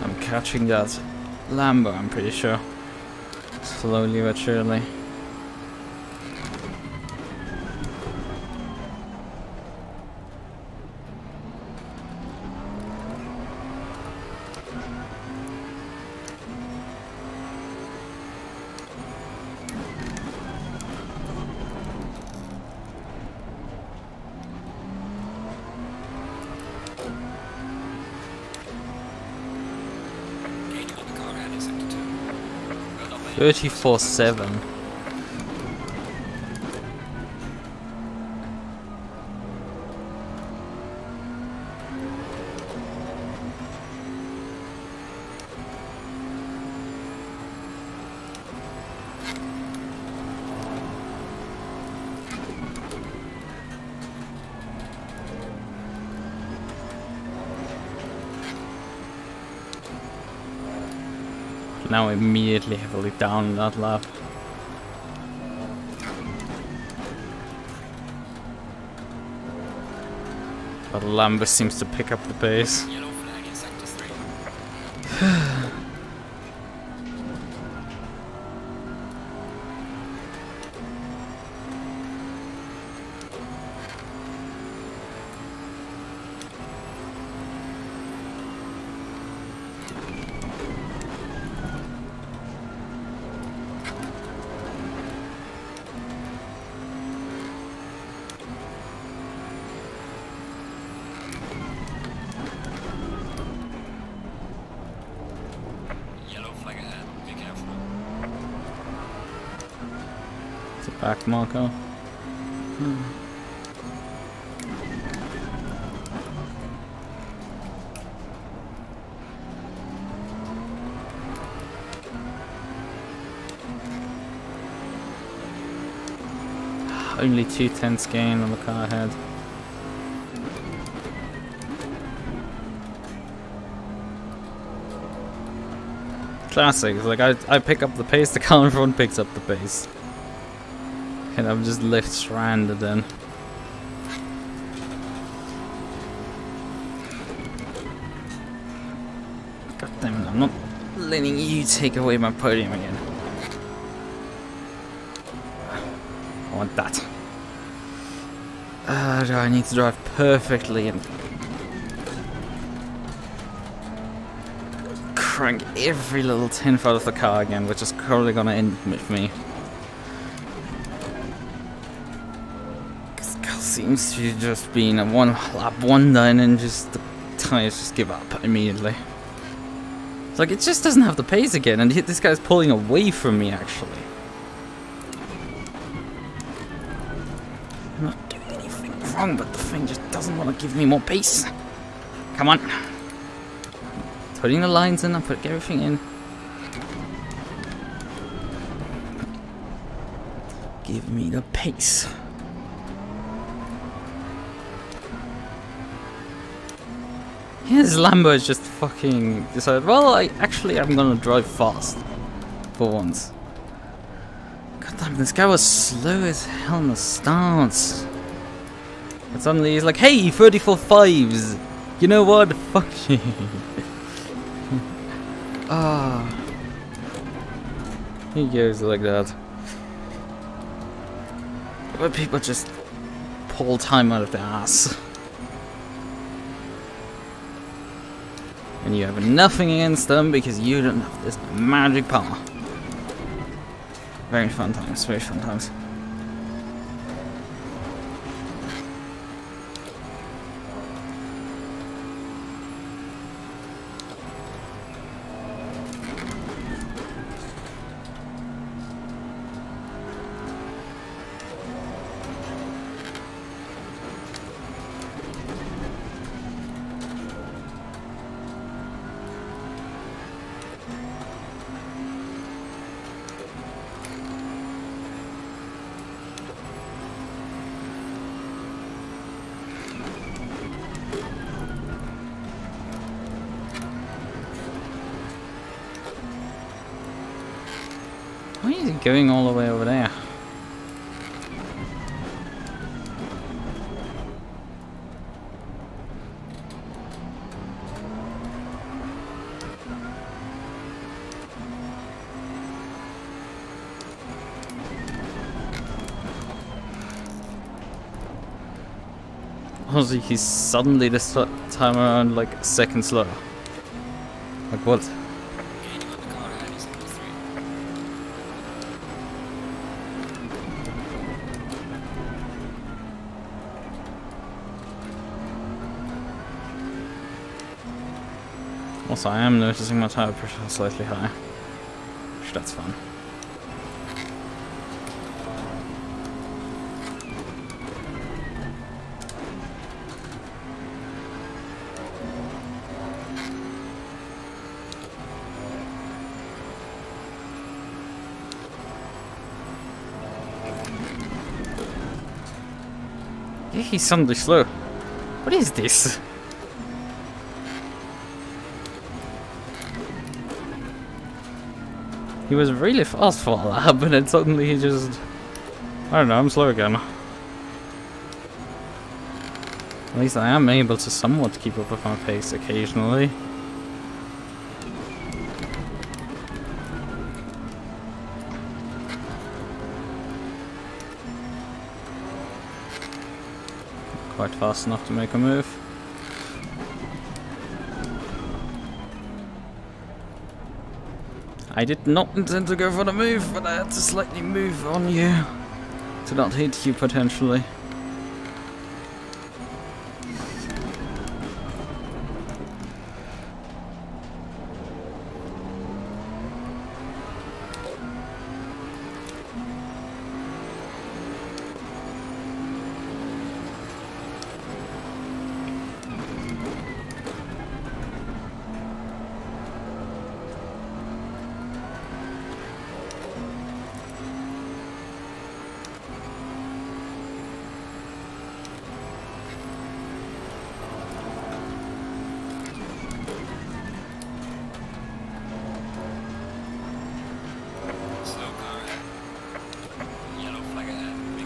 I'm catching that Lambo, I'm pretty sure. Slowly but surely. Gating on the car ahead in sector 2. Well done, mate. 34-7. Now immediately heavily down that lap. But Lambo seems to pick up the pace. Yellow flag in sector 3. Yellow flag ahead. Be careful. It's a back Marco. Only 2/10 gain on the car ahead. Classic. It's like I pick up the pace, the car in front picks up the pace. And I'm just left stranded then. God damn it, I'm not letting you take away my podium again. I want that. Do I need to drive perfectly and crank every little 10th out of the car again, which is probably gonna end with me. This car seems to just be in a one lap wonder and then just the tires just give up immediately. It's like it just doesn't have the pace again, and this guy's pulling away from me actually. I'm not doing anything wrong, but the thing just doesn't want to give me more pace. Come on. Putting the lines in, I'm putting everything in. Give me the pace. Yeah, this Lambo has just fucking decided, well, I'm gonna drive fast. For once. God damn, this guy was slow as hell in the stance. But suddenly he's like, hey, 34.5s. You know what? Fuck you. Ah. He goes like that. But people just pull time out of their ass. And you have nothing against them because you don't have this magic power. Very fun times, very fun times. Why is he going all the way over there? Also, he's suddenly this time around like a second slower. Like what? Gaining on the car ahead is number 3. Also, I am noticing my tire pressure is slightly high. Which that's fun. Yeah, he's suddenly slow. What is this? He was really fast for a lap, and then suddenly he just... I don't know, I'm slow again. At least I am able to somewhat keep up with my pace occasionally. Quite fast enough to make a move. I did not intend to go for the move, but I had to slightly move on you to not hit you potentially.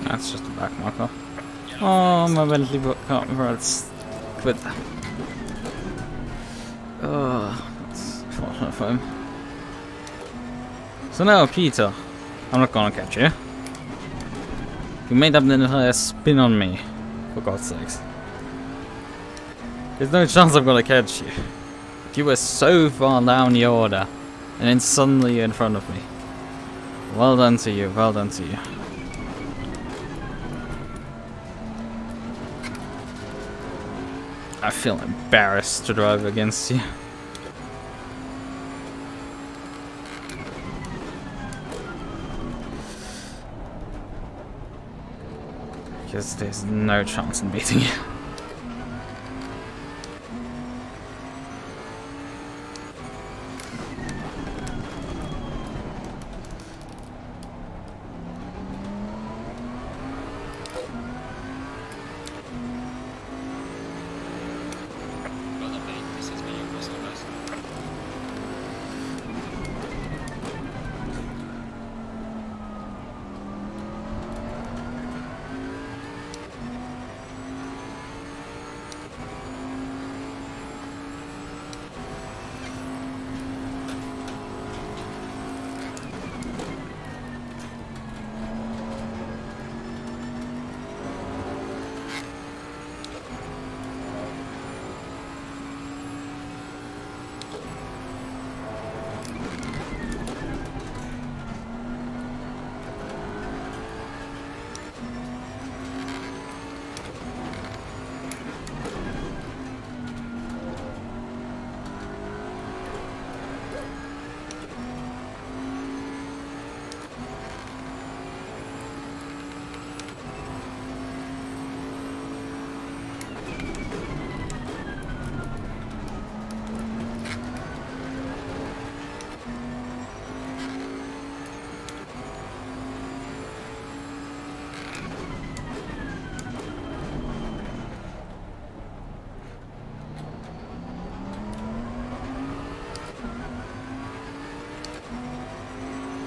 That's just a back marker. Oh, my Bentley can't runs. Quit. Oh, that's unfortunate for him. So now, Peter, I'm not gonna catch you. You made up an entire spin on me, for God's sakes. There's no chance I'm gonna catch you. You were so far down the order, and then suddenly you're in front of me. Well done to you, well done to you. I feel embarrassed to drive against you. Because there's no chance in beating you.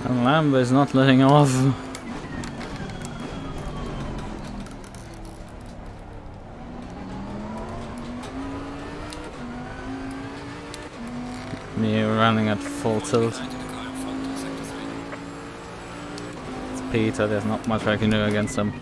And Lambo is not letting off. Me running at full tilt. It's Peter, there's not much I can do against him.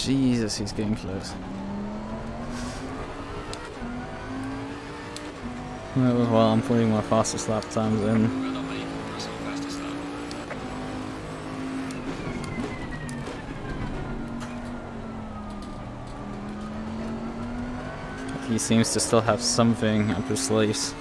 Jesus, he's getting close. That was while I'm putting my fastest lap times in. Well done, mate. Personal fastest lap. He seems to still have something up his sleeves.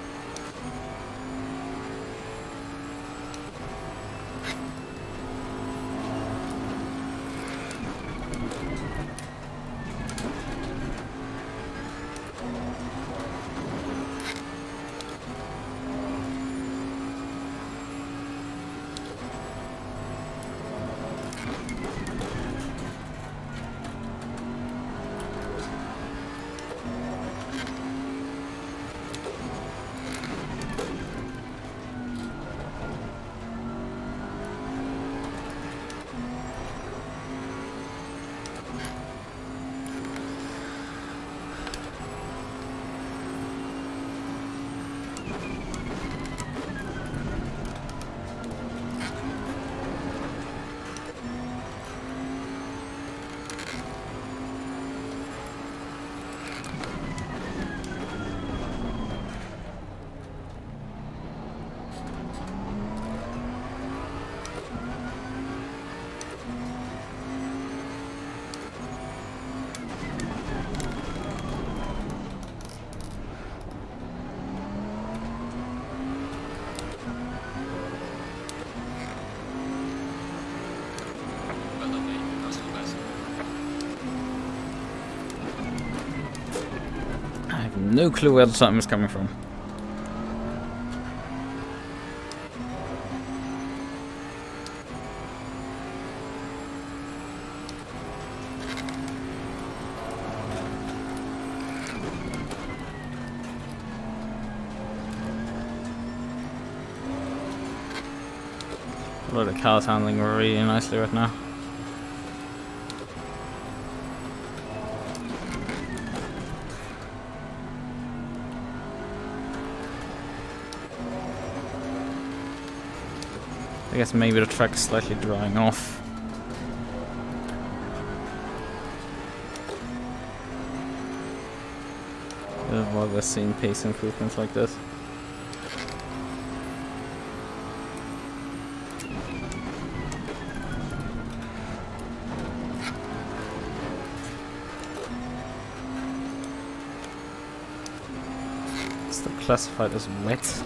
Well done, mate. Personal best. I have no clue where the time is coming from. Well, the car's handling really nicely right now. I guess maybe the track is slightly drying off. While we're seeing pace improvements like this. Still classified as wet.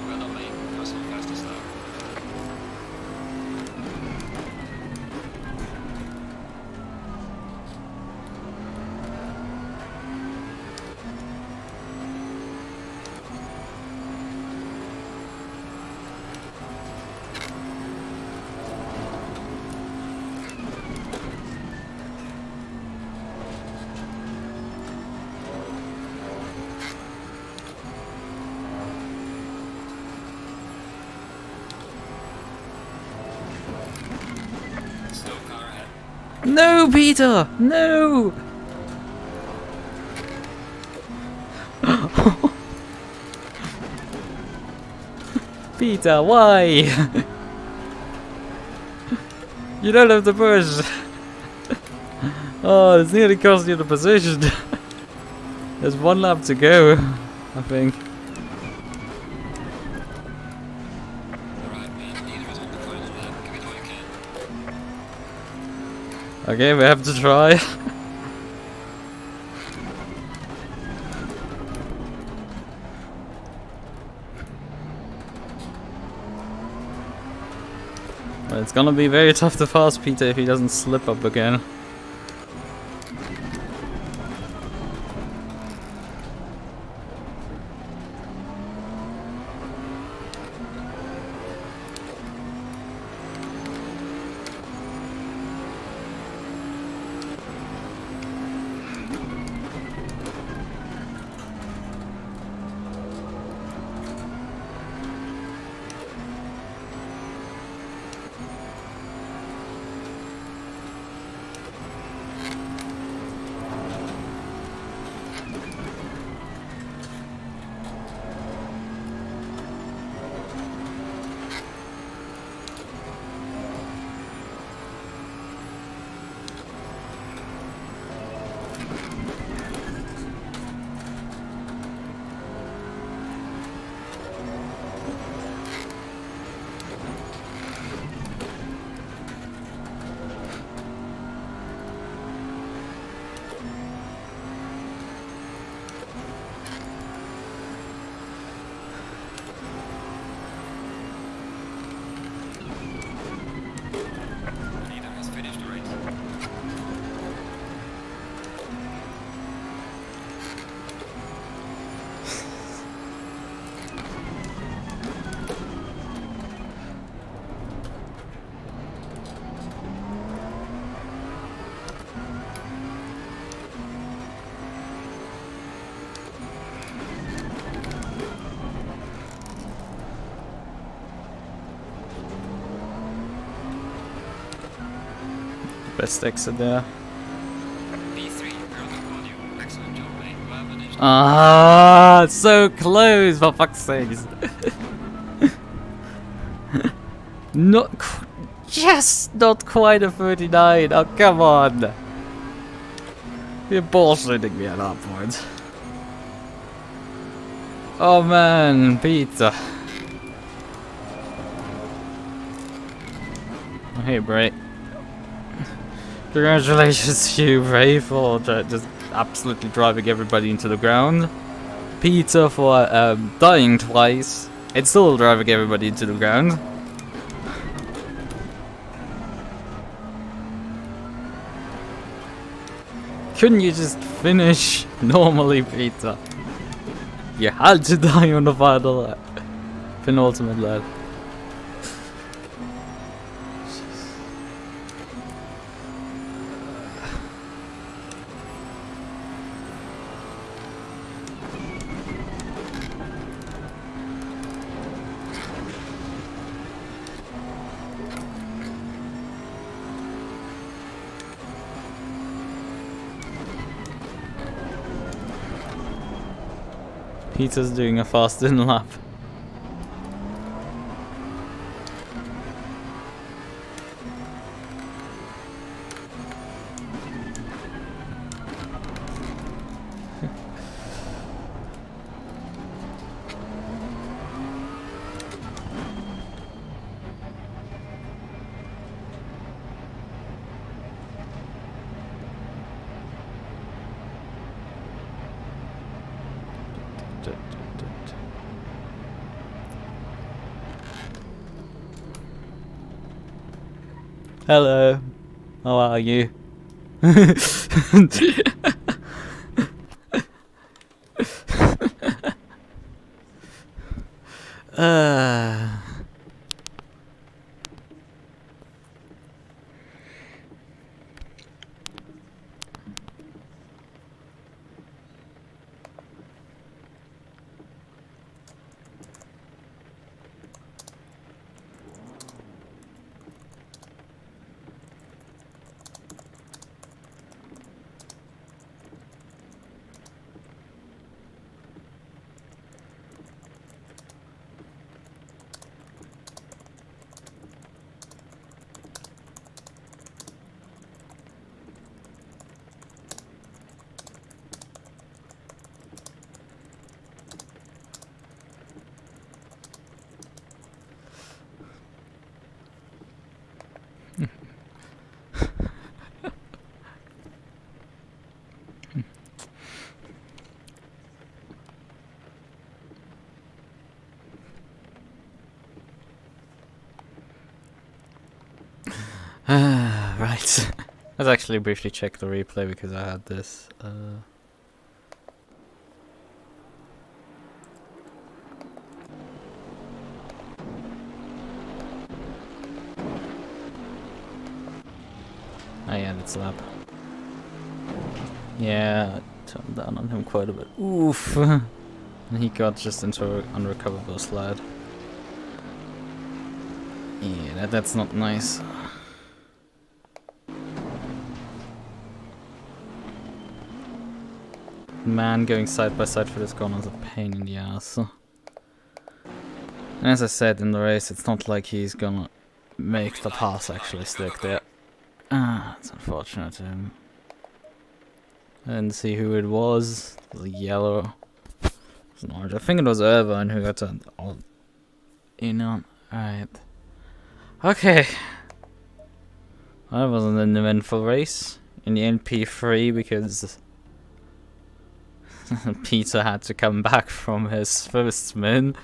Well done, mate. Personal fastest lap. Slow car ahead. No, Peter! No! Peter, why? You don't have to push. Oh, it's nearly cost you the position. There's one lap to go, I think. Alright, mate. Neither is on the final lap. Give it all you can. Okay, we have to try. Well, it's gonna be very tough to pass Peter if he doesn't slip up again. Best exit there. B3, you're on the podium. Excellent job, mate. Well managed. Ah, so close, for fuck's sakes. Just not quite a 39. Oh, come on. You're bullshitting me at that point. Oh man, Peter. Oh, hey, Bray. Congratulations to you, Bray, for just absolutely driving everybody into the ground. Peter for dying twice and still driving everybody into the ground. Couldn't you just finish normally, Peter? You had to die on the final lap. Penultimate lap. Peter's doing a fast in lap. Hello, how are you? Right. Let's actually briefly check the replay because I had this. Oh yeah, it's lap. Yeah, I turned down on him quite a bit. Oof! And he got just into an unrecoverable slide. Yeah, that's not nice. Man, going side by side for this corner is a pain in the ass. And as I said in the race, it's not like he's gonna make the pass actually stick there. Ah, it's unfortunate to him. I didn't see who it was. It was a yellow. It was an orange. I think it was Irvine who got turned on. You know, alright. Okay. That wasn't an eventful race in the NP3 because Peter had to come back from his first spin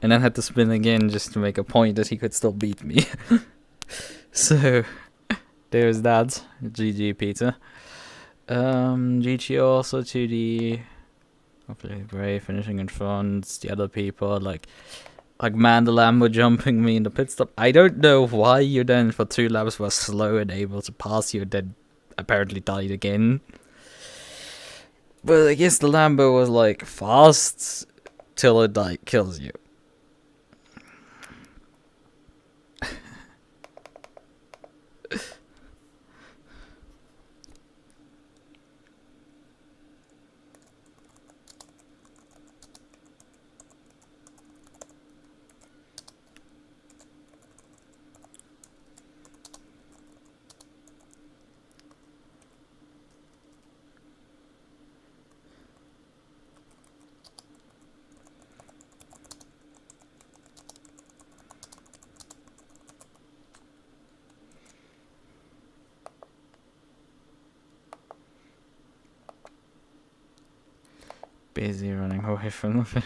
and then had to spin again just to make a point that he could still beat me. So there's that. GG, Peter. GG also to the hopefully Bray finishing in front. The other people like man the Lambo jumping me in the pit stop. I don't know why you then for 2 laps were slow and able to pass you, then apparently died again. But I guess the Lambo was like fast till it like kills you. busy running away from the field.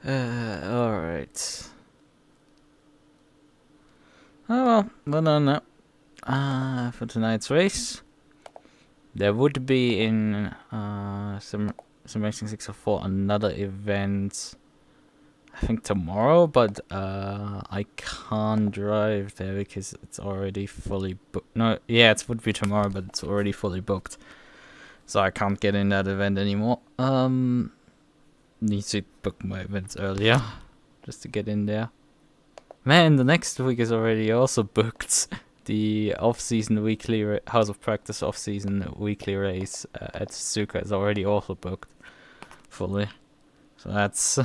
Alright. Oh well, no. For tonight's race, there would be in some Racing 604 another event, I think tomorrow, but I can't drive there because it's already fully booked. No, yeah, it would be tomorrow, but it's already fully booked, so I can't get in that event anymore. Need to book my events earlier just to get in there. Man, the next week is already also booked. The off-season weekly House of Practice off-season weekly race at Suzuka is already also booked fully. So that's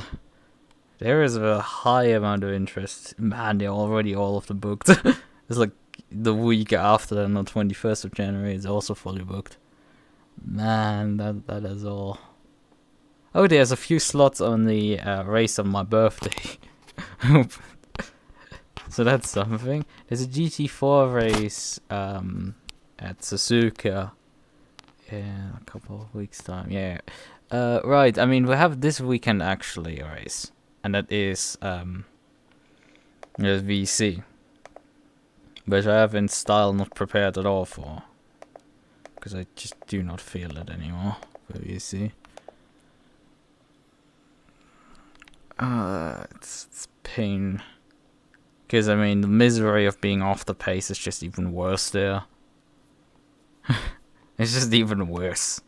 there is a high amount of interest. Man, they're already all of them booked. It's like the week after, on the 21st of January, is also fully booked. Man, that is all. Oh, there's a few slots on the race on my birthday. So that's something. There's a GT4 race at Suzuka in a couple of weeks' time. Yeah. Right, I mean, we have this weekend actually a race. And that is VC. But I have in style not prepared at all for. Because I just do not feel it anymore for VC. It's pain. Because, I mean, the misery of being off the pace is just even worse there. It's just even worse.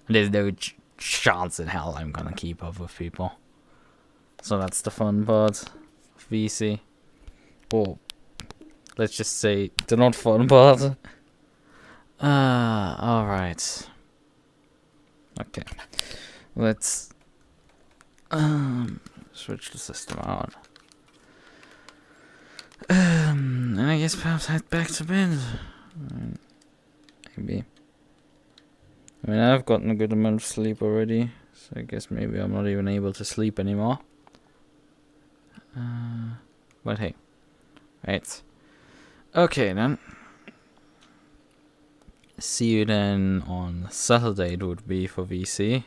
There's no chance in hell I'm gonna keep up with people. So that's the fun part of VC. Or, let's just say, the not fun part. Alright. Okay. Let's switch the system out. And I guess perhaps head back to bed. Maybe. I mean, I've gotten a good amount of sleep already, so I guess maybe I'm not even able to sleep anymore. But hey. Right. Okay then. See you then on Saturday, it would be for VC.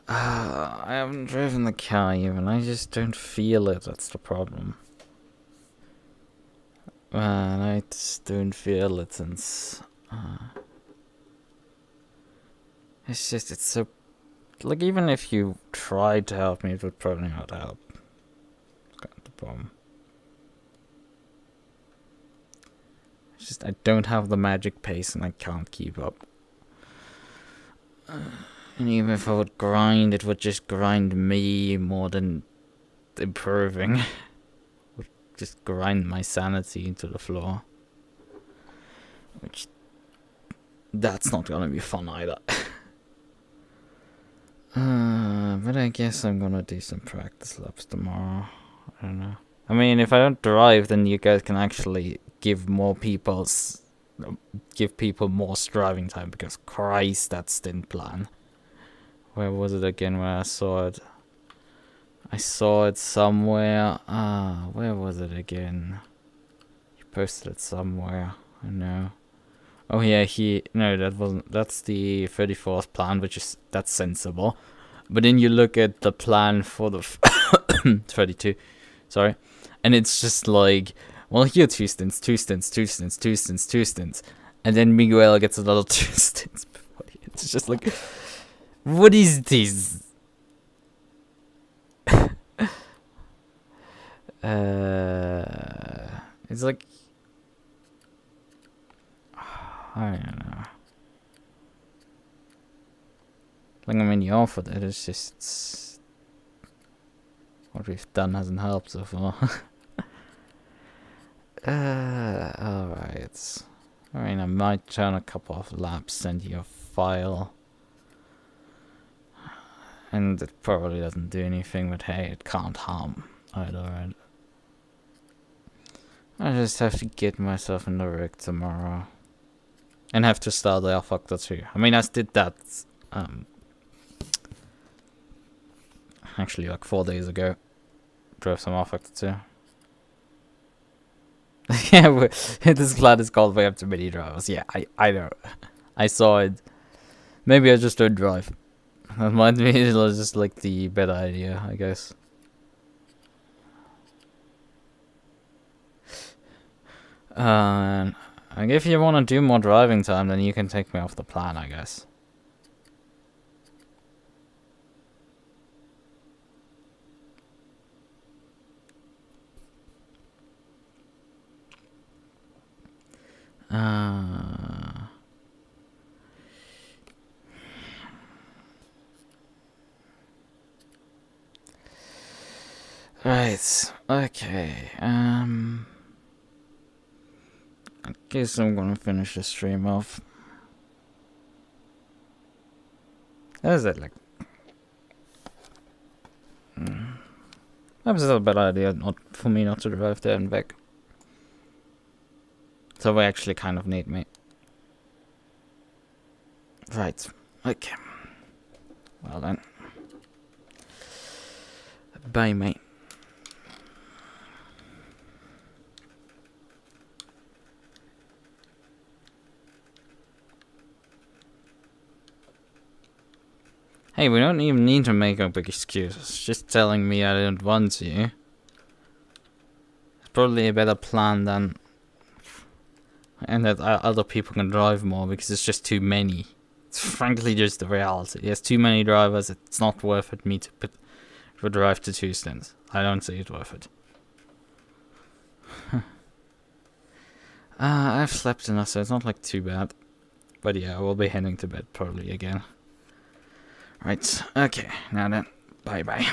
I haven't driven the car even, I just don't feel it, that's the problem. Man, I just don't feel it since... it's just, it's so... Like, even if you tried to help me, it would probably not help. That's kind of the problem. It's just, I don't have the magic pace and I can't keep up. And even if I would grind, it would just grind me more than improving. It would just grind my sanity into the floor. Which, that's not gonna be fun either. But I guess I'm gonna do some practice laps tomorrow. I don't know. I mean, if I don't drive, then you guys can actually give people more driving time, because Christ, that stint plan. Where was it again where I saw it? I saw it somewhere. Where was it again? You posted it somewhere. I know. Oh yeah, no, that wasn't. That's the 34th plan, that's sensible. But then you look at the plan for the 32. Sorry, and it's just like, well, here 2 stints, 2 stints, 2 stints, 2 stints, 2 stints, and then Miguel gets another 2 stints. It's just like, what is this? It's like, I don't know. Like, I mean, you offered it, it's just what we've done hasn't helped so far. Alright. I mean, I might turn a couple of laps, send you a file. And it probably doesn't do anything, but hey, it can't harm either, right? I just have to get myself in the rig tomorrow. And have to start the Factor 2. I mean, I did that, actually like 4 days ago. drove some R-Factor too. Yeah, this class is called way up to many drivers. Yeah, I know. I saw it. Maybe I just don't drive. That might be just like the better idea, I guess. And if you want to do more driving time, then you can take me off the plan, I guess. Right. Okay. I guess I'm gonna finish the stream off. Is it like? That was a bad idea, not for me not to drive there and back. So we actually kind of need me. Right. Okay. Well then. Bye, mate. Hey, we don't even need to make up big excuses. Just telling me I don't want to. It's probably a better plan than... And that other people can drive more because it's just too many. It's frankly just the reality. There's too many drivers. It's not worth it me to drive to 2 stints. I don't see it worth it. I've slept enough, so it's not like too bad. But yeah, I will be heading to bed probably again. Right, okay, now then, bye bye.